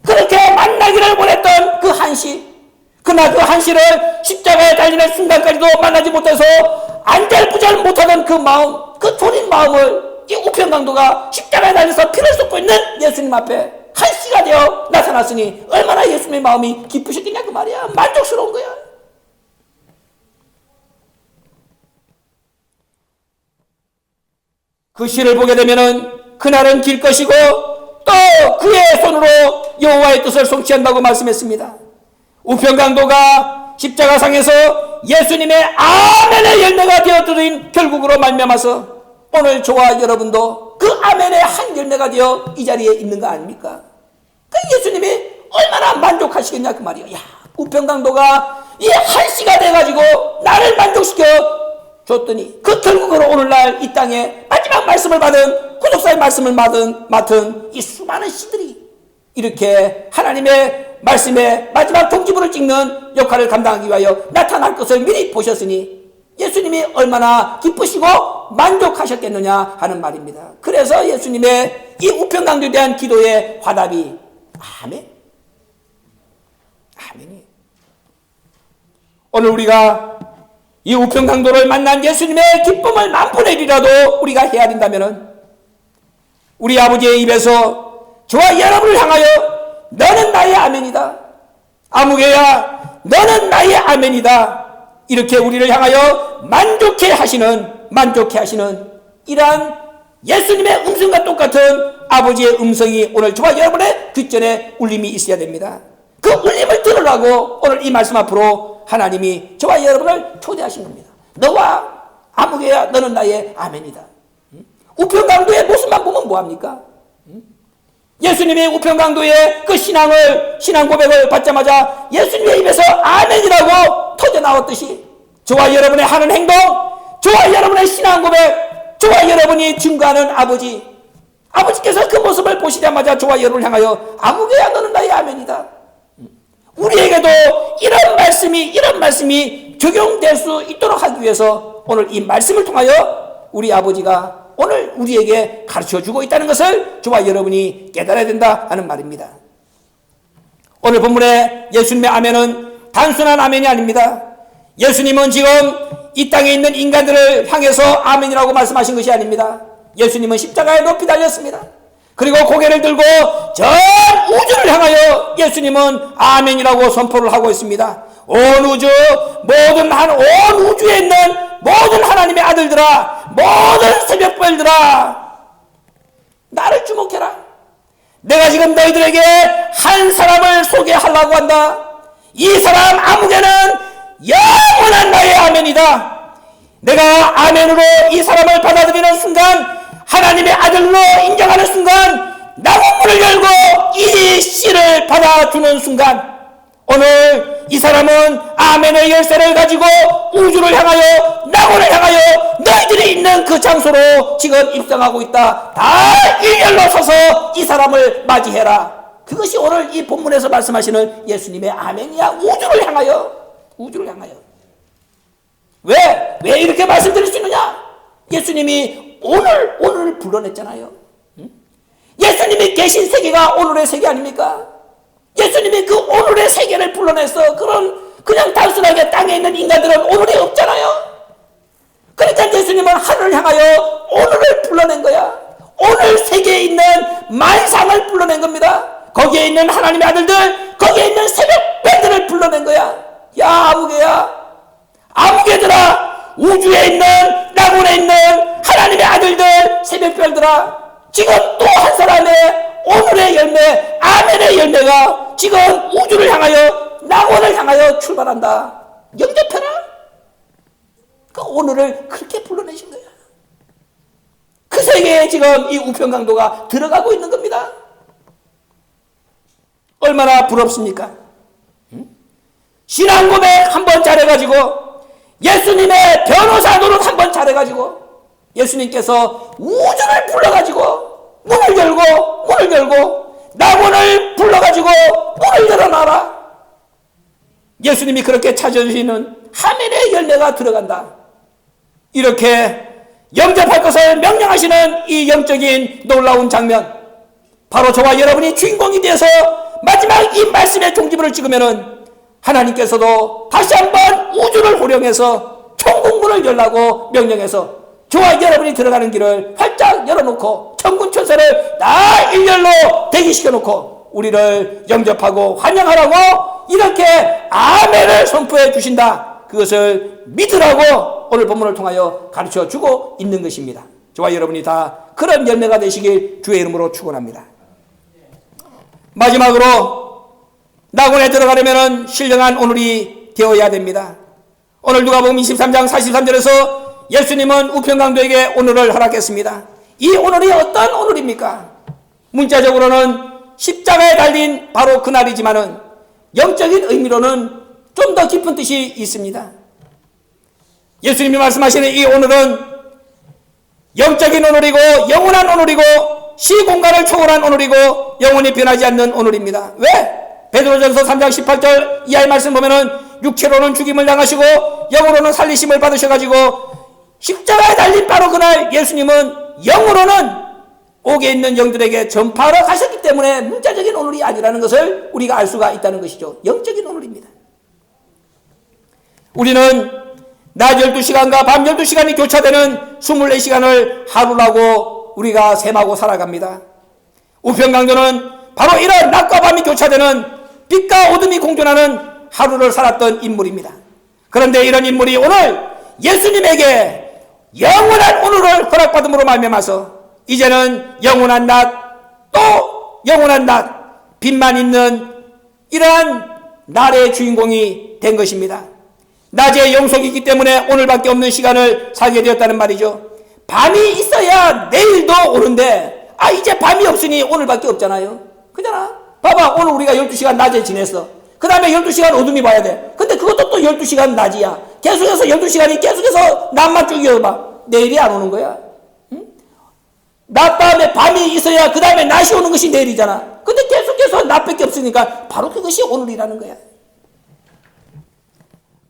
그렇게 만나기를 원했던 그 한 씨, 그러나 그 한 씨를 십자가에 달리는 순간까지도 만나지 못해서 안절부절 못하던 그 마음, 그 졸인 마음을 이 우편강도가 십자가에 달려서 피를 쏟고 있는 예수님 앞에 한 씨가 되어 나타났으니 얼마나 예수님의 마음이 기쁘셨겠냐 그 말이야. 만족스러운 거야. 그 씨를 보게 되면은 그날은 길 것이고 또 그의 손으로 여호와의 뜻을 성취한다고 말씀했습니다. 우편강도가 십자가상에서 예수님의 아멘의 열매가 되어드린 결국으로 말미암아서 오늘 저와 여러분도 그 아멘의 한 열매가 되어 이 자리에 있는 거 아닙니까? 그 예수님이 얼마나 만족하시겠냐 그 말이야. 야, 우편강도가 이 한 씨가 돼가지고 나를 만족시켜 줬더니 그 결국으로 오늘날 이 땅에 마지막 말씀을 받은 구속사의 말씀을 맡은 이 수많은 씨들이 이렇게 하나님의 말씀에 마지막 종지부를 찍는 역할을 감당하기 위하여 나타날 것을 미리 보셨으니 예수님이 얼마나 기쁘시고 만족하셨겠느냐 하는 말입니다. 그래서 예수님의 이 우편강도에 대한 기도의 화답이 아멘. 아멘이. 오늘 우리가 이 우편강도를 만난 예수님의 기쁨을 만분의 1이라도 우리가 헤아린다면 우리 아버지의 입에서 저와 여러분을 향하여 너는 나의 아멘이다. 아무개야 너는 나의 아멘이다. 이렇게 우리를 향하여 만족해 하시는 이러한 예수님의 음성과 똑같은 아버지의 음성이 오늘 저와 여러분의 귓전에 울림이 있어야 됩니다. 그 울림을 들으라고 오늘 이 말씀 앞으로 하나님이 저와 여러분을 초대하신 겁니다. 너와 아무개야 너는 나의 아멘이다. 우편강도의 모습만 보면 뭐합니까? 예수님이 우편강도의 그 신앙 고백을 받자마자 예수님의 입에서 아멘이라고 터져나왔듯이 저와 여러분의 하는 행동, 저와 여러분의 신앙 고백, 저와 여러분이 증거하는 아버지께서 그 모습을 보시자마자 저와 여러분을 향하여 아무개야 너는 나의 아멘이다. 우리에게도 이런 말씀이 적용될 수 있도록 하기 위해서 오늘 이 말씀을 통하여 우리 아버지가 오늘 우리에게 가르쳐주고 있다는 것을 저와 여러분이 깨달아야 된다 하는 말입니다. 오늘 본문의 예수님의 아멘은 단순한 아멘이 아닙니다. 예수님은 지금 이 땅에 있는 인간들을 향해서 아멘이라고 말씀하신 것이 아닙니다. 예수님은 십자가에 높이 달렸습니다. 그리고 고개를 들고 전 우주를 향하여 예수님은 아멘이라고 선포를 하고 있습니다. 온 우주, 온 우주에 있는 모든 하나님의 아들들아, 모든 새벽별들아, 나를 주목해라. 내가 지금 너희들에게 한 사람을 소개하려고 한다. 이 사람 아무개는 영원한 나의 아멘이다. 내가 아멘으로 이 사람을 받아들이는 순간, 하나님의 아들로 인정하는 순간, 나무문을 열고 이 씨를 받아주는 순간, 오늘 이 사람은 아멘의 열쇠를 가지고 우주를 향하여, 나무를 향하여 너희들이 있는 그 장소로 지금 입성하고 있다. 다 일렬로 서서 이 사람을 맞이해라. 그것이 오늘 이 본문에서 말씀하시는 예수님의 아멘이야. 우주를 향하여. 왜 이렇게 말씀드릴 수 있느냐? 예수님이 오늘을 불러냈잖아요. 예수님이 계신 세계가 오늘의 세계 아닙니까? 예수님이 그 오늘의 세계를 불러내서 그냥 단순하게 땅에 있는 인간들은 오늘이 없잖아요. 그러니까 예수님은 하늘을 향하여 오늘을 불러낸 거야. 오늘 세계에 있는 만상을 불러낸 겁니다. 거기에 있는 하나님의 아들들, 거기에 있는 새벽별들을 불러낸 거야. 야, 아무개들아, 우주에 있는, 낙원에 있는 하나님의 아들들, 새벽별들아, 지금 또 한 사람의 오늘의 열매, 아멘의 열매가 지금 우주를 향하여, 낙원을 향하여 출발한다. 영접해라. 그 오늘을 그렇게 불러내신 거야. 그 세계에 지금 이 우편강도가 들어가고 있는 겁니다. 얼마나 부럽습니까? 신앙 고백 한번 잘해가지고, 예수님의 변호사 노릇 한번 잘해가지고, 예수님께서 우주를 불러가지고 문을 열고 낙원을 불러가지고 문을 열어놔라. 예수님이 그렇게 찾아주시는 하멜의 열매가 들어간다. 이렇게 영접할 것을 명령하시는 이 영적인 놀라운 장면, 바로 저와 여러분이 주인공이 되어서 마지막 이 말씀의 종지부를 찍으면은 하나님께서도 다시 한번 우주를 호령해서 천국문을 열라고 명령해서 저와 여러분이 들어가는 길을 활짝 열어놓고 천군 천사를 다 일렬로 대기시켜놓고 우리를 영접하고 환영하라고 이렇게 아멘을 선포해 주신다. 그것을 믿으라고 오늘 본문을 통하여 가르쳐 주고 있는 것입니다. 저와 여러분이 다 그런 열매가 되시길 주의 이름으로 축원합니다. 마지막으로 낙원에 들어가려면 신령한 오늘이 되어야 됩니다. 오늘 누가복음 23장 43절에서 예수님은 우편강도에게 오늘을 허락했습니다. 이 오늘이 어떤 오늘입니까? 문자적으로는 십자가에 달린 바로 그날이지만은 영적인 의미로는 좀 더 깊은 뜻이 있습니다. 예수님이 말씀하시는 이 오늘은 영적인 오늘이고 영원한 오늘이고 시공간을 초월한 오늘이고 영원히 변하지 않는 오늘입니다. 왜? 베드로전서 3장 18절 이하의 말씀 보면은 육체로는 죽임을 당하시고 영으로는 살리심을 받으셔가지고 십자가에 달린 바로 그날 예수님은 영으로는 옥에 있는 영들에게 전파하러 가셨기 때문에 문자적인 오늘이 아니라는 것을 우리가 알 수가 있다는 것이죠. 영적인 오늘입니다. 우리는 낮 12시간과 밤 12시간이 교차되는 24시간을 하루라고 우리가 셈하고 살아갑니다. 우편강도는 바로 이런 낮과 밤이 교차되는 빛과 어둠이 공존하는 하루를 살았던 인물입니다. 그런데 이런 인물이 오늘 예수님에게 영원한 오늘을 허락받음으로 말미암아서 이제는 영원한 낮, 또 영원한 낮, 빛만 있는 이러한 날의 주인공이 된 것입니다. 낮의 영속이기 때문에 오늘밖에 없는 시간을 살게 되었다는 말이죠. 밤이 있어야 내일도 오는데 이제 밤이 없으니 오늘밖에 없잖아요. 그잖아. 봐봐, 오늘 우리가 12시간 낮에 지냈어. 그 다음에 12시간 어둠이 봐야 돼. 근데 그것도 또 12시간 낮이야. 계속해서 12시간이 계속해서 낮만 쭉 이어봐. 내일이 안 오는 거야. 응? 낮 다음에 밤이 있어야 그 다음에 낮이 오는 것이 내일이잖아. 근데 계속해서 낮밖에 없으니까 바로 그것이 오늘이라는 거야.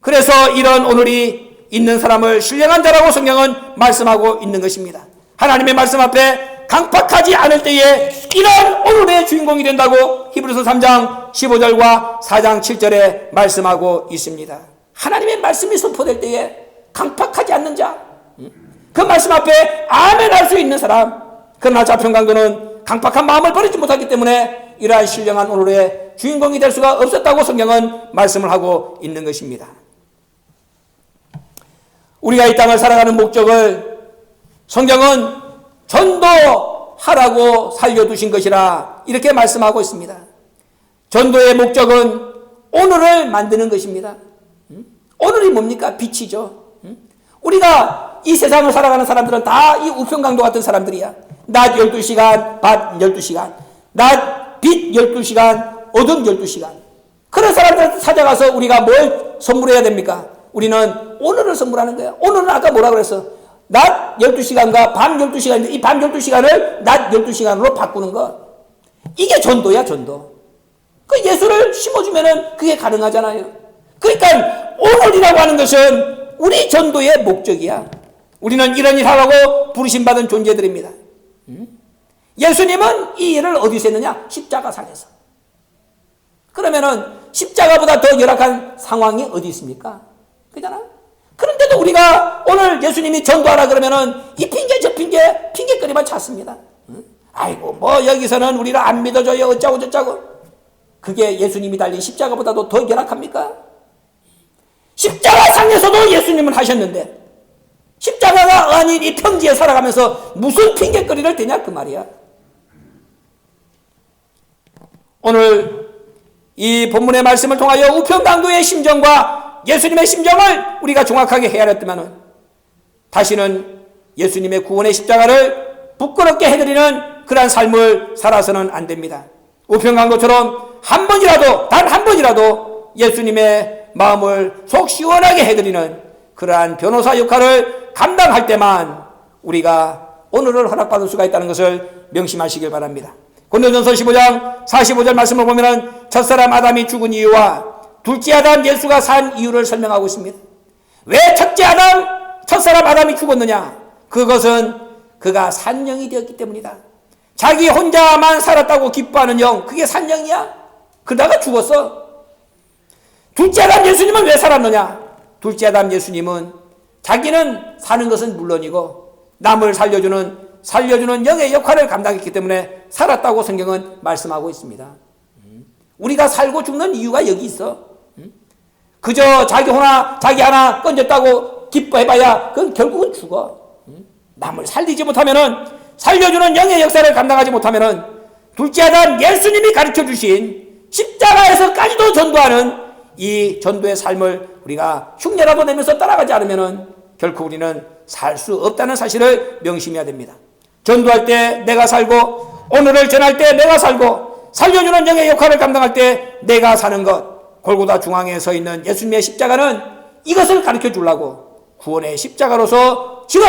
그래서 이런 오늘이 있는 사람을 신령한 자라고 성경은 말씀하고 있는 것입니다. 하나님의 말씀 앞에 강팍하지 않을 때에 이런 오늘의 주인공이 된다고 히브리서 3장 15절과 4장 7절에 말씀하고 있습니다. 하나님의 말씀이 선포될 때에 강팍하지 않는 자, 그 말씀 앞에 아멘 할 수 있는 사람, 그러나 좌편강도는 강팍한 마음을 버리지 못하기 때문에 이러한 신령한 오늘의 주인공이 될 수가 없었다고 성경은 말씀을 하고 있는 것입니다. 우리가 이 땅을 살아가는 목적을 성경은 전도하라고 살려두신 것이라 이렇게 말씀하고 있습니다. 전도의 목적은 오늘을 만드는 것입니다. 오늘이 뭡니까? 빛이죠. 우리가 이 세상을 살아가는 사람들은 다 이 우편강도 같은 사람들이야. 낮 12시간, 밤 12시간, 낮 빛 12시간, 어둠 12시간. 그런 사람들한테 찾아가서 우리가 뭘 선물해야 됩니까? 우리는 오늘을 선물하는 거야. 오늘은 아까 뭐라 그랬어? 낮 12시간과 밤 12시간인데 이 밤 12시간을 낮 12시간으로 바꾸는 것. 이게 전도야, 전도. 그 예수를 심어주면은 그게 가능하잖아요. 그러니까 오늘이라고 하는 것은 우리 전도의 목적이야. 우리는 이런 일 하라고 부르심받은 존재들입니다. 예수님은 이 일을 어디서 했느냐? 십자가상에서. 그러면은 십자가보다 더 열악한 상황이 어디 있습니까? 그잖아. 그런데도 우리가 오늘 예수님이 전도하라 그러면은 이 핑계 저 핑계거리만 찾습니다. 아이고 뭐 여기서는 우리를 안 믿어줘요 어쩌고 저쩌고. 그게 예수님이 달린 십자가보다도 더 열악합니까? 십자가상에서도 예수님은 하셨는데 십자가가 아닌 이 평지에 살아가면서 무슨 핑계거리를 대냐 그 말이야. 오늘 이 본문의 말씀을 통하여 우편강도의 심정과 예수님의 심정을 우리가 정확하게 헤아렸다면 다시는 예수님의 구원의 십자가를 부끄럽게 해드리는 그러한 삶을 살아서는 안 됩니다. 우편강도처럼 한 번이라도 단 한 번이라도 예수님의 마음을 속 시원하게 해드리는 그러한 변호사 역할을 감당할 때만 우리가 오늘을 허락받을 수가 있다는 것을 명심하시길 바랍니다. 고린도전서 15장 45절 말씀을 보면 첫사람 아담이 죽은 이유와 둘째 아담 예수가 산 이유를 설명하고 있습니다. 왜 첫째 아담 첫사람 아담이 죽었느냐? 그것은 그가 산 영이 되었기 때문이다. 자기 혼자만 살았다고 기뻐하는 영, 그게 산 영이야? 그러다가 죽었어. 둘째 아담 예수님은 왜 살았느냐? 둘째 아담 예수님은 자기는 사는 것은 물론이고 남을 살려주는 영의 역할을 감당했기 때문에 살았다고 성경은 말씀하고 있습니다. 우리가 살고 죽는 이유가 여기 있어. 그저 자기 하나 건졌다고 기뻐해봐야 그건 결국은 죽어. 남을 살리지 못하면은 살려주는 영의 역사를 감당하지 못하면은 둘째 아담 예수님이 가르쳐 주신 십자가에서까지도 전도하는 이 전도의 삶을 우리가 흉내라도 내면서 따라가지 않으면은 결코 우리는 살 수 없다는 사실을 명심해야 됩니다. 전도할 때 내가 살고 오늘을 전할 때 내가 살고 살려주는 영의 역할을 감당할 때 내가 사는 것, 골고다 중앙에 서 있는 예수님의 십자가는 이것을 가르쳐 주려고 구원의 십자가로서 지금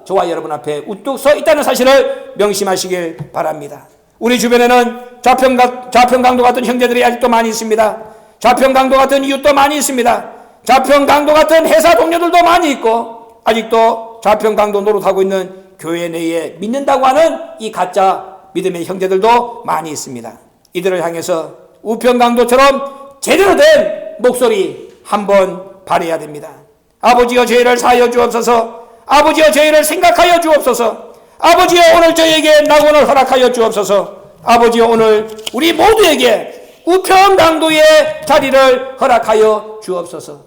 저와 여러분 앞에 우뚝 서 있다는 사실을 명심하시길 바랍니다. 우리 주변에는 좌편강도 같은 형제들이 아직도 많이 있습니다. 좌편강도 같은 이웃도 많이 있습니다. 좌편강도 같은 회사 동료들도 많이 있고 아직도 좌편강도 노릇하고 있는 교회 내에 믿는다고 하는 이 가짜 믿음의 형제들도 많이 있습니다. 이들을 향해서 우편강도처럼 제대로 된 목소리 한번 발해야 됩니다. 아버지여 죄를 사하여 주옵소서. 아버지여 죄를 생각하여 주옵소서. 아버지여 오늘 저에게 낙원을 허락하여 주옵소서. 아버지여 오늘 우리 모두에게 우편강도의 자리를 허락하여 주옵소서.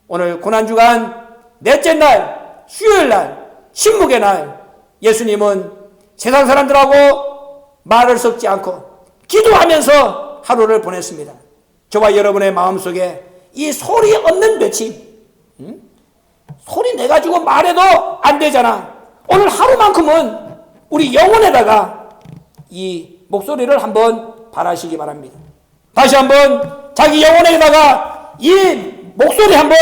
오늘 고난주간 넷째 날 수요일 날 신묵의 날 예수님은 세상 사람들하고 말을 섞지 않고 기도하면서 하루를 보냈습니다. 저와 여러분의 마음속에 이 소리 없는 외침, 소리 내가지고 말해도 안 되잖아. 오늘 하루만큼은 우리 영혼에다가 이 목소리를 한번 발하시기 바랍니다. 다시 한번 자기 영혼에다가 이 목소리 한번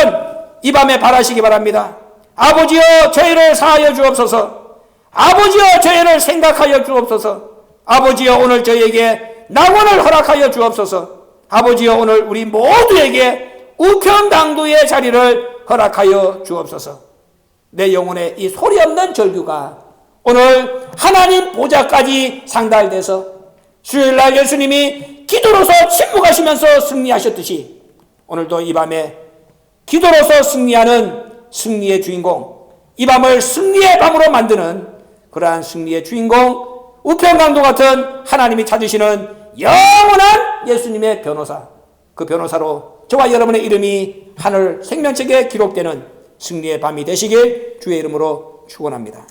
이 밤에 발하시기 바랍니다. 아버지여 죄를 사하여 주옵소서. 아버지여 죄를 생각하여 주옵소서. 아버지여 오늘 저에게 낙원을 허락하여 주옵소서. 아버지여 오늘 우리 모두에게 우편강도의 자리를 허락하여 주옵소서. 내 영혼의 이 소리 없는 절규가 오늘 하나님 보좌까지 상달돼서 수요일날 예수님이 기도로서 침묵하시면서 승리하셨듯이 오늘도 이 밤에 기도로서 승리하는 승리의 주인공, 이 밤을 승리의 밤으로 만드는 그러한 승리의 주인공, 우편강도 같은 하나님이 찾으시는 영원한 예수님의 변호사, 그 변호사로 저와 여러분의 이름이 하늘 생명책에 기록되는 승리의 밤이 되시길 주의 이름으로 축원합니다.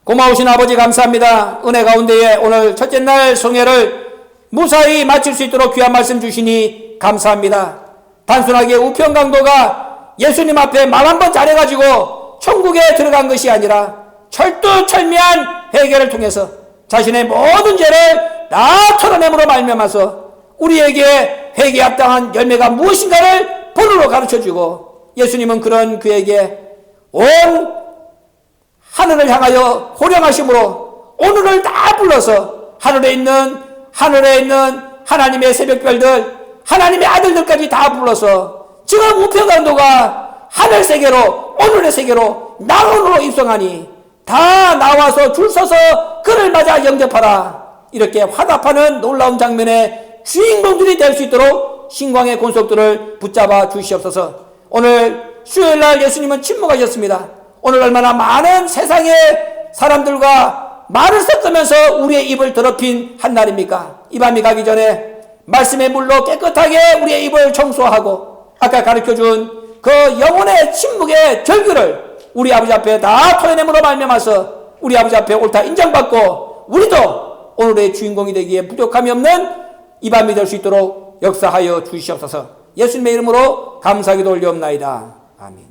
고마우신 아버지 감사합니다. 은혜 가운데에 오늘 첫째 날 성회를 무사히 마칠 수 있도록 귀한 말씀 주시니 감사합니다. 단순하게 우편강도가 예수님 앞에 말 한번 잘해가지고 천국에 들어간 것이 아니라 철두철미한 회개를 통해서 자신의 모든 죄를 다 털어냄으로 말미암아서 우리에게 회개에 합당한 열매가 무엇인가를 본으로 가르쳐주고 예수님은 그런 그에게 온 하늘을 향하여 호령하심으로 오늘을 다 불러서 하늘에 있는 하나님의 새벽별들, 하나님의 아들들까지 다 불러서 지금 우편강도가 하늘 세계로, 오늘의 세계로 낙원으로 입성하니 다 나와서 줄 서서 그를 맞아 영접하라. 이렇게 화답하는 놀라운 장면의 주인공들이 될 수 있도록 신광의 권속들을 붙잡아 주시옵소서. 오늘 수요일날 예수님은 침묵하셨습니다. 오늘 얼마나 많은 세상의 사람들과 말을 섞으면서 우리의 입을 더럽힌 한날입니까? 이 밤이 가기 전에 말씀의 물로 깨끗하게 우리의 입을 청소하고 아까 가르쳐준 그 영혼의 침묵의 절규를 우리 아버지 앞에 다 토해냄으로 말미암아서 우리 아버지 앞에 옳다 인정받고 우리도 오늘의 주인공이 되기에 부족함이 없는 이 밤이 될 수 있도록 역사하여 주시옵소서. 예수님의 이름으로 감사기도 올려옵나이다. 아멘.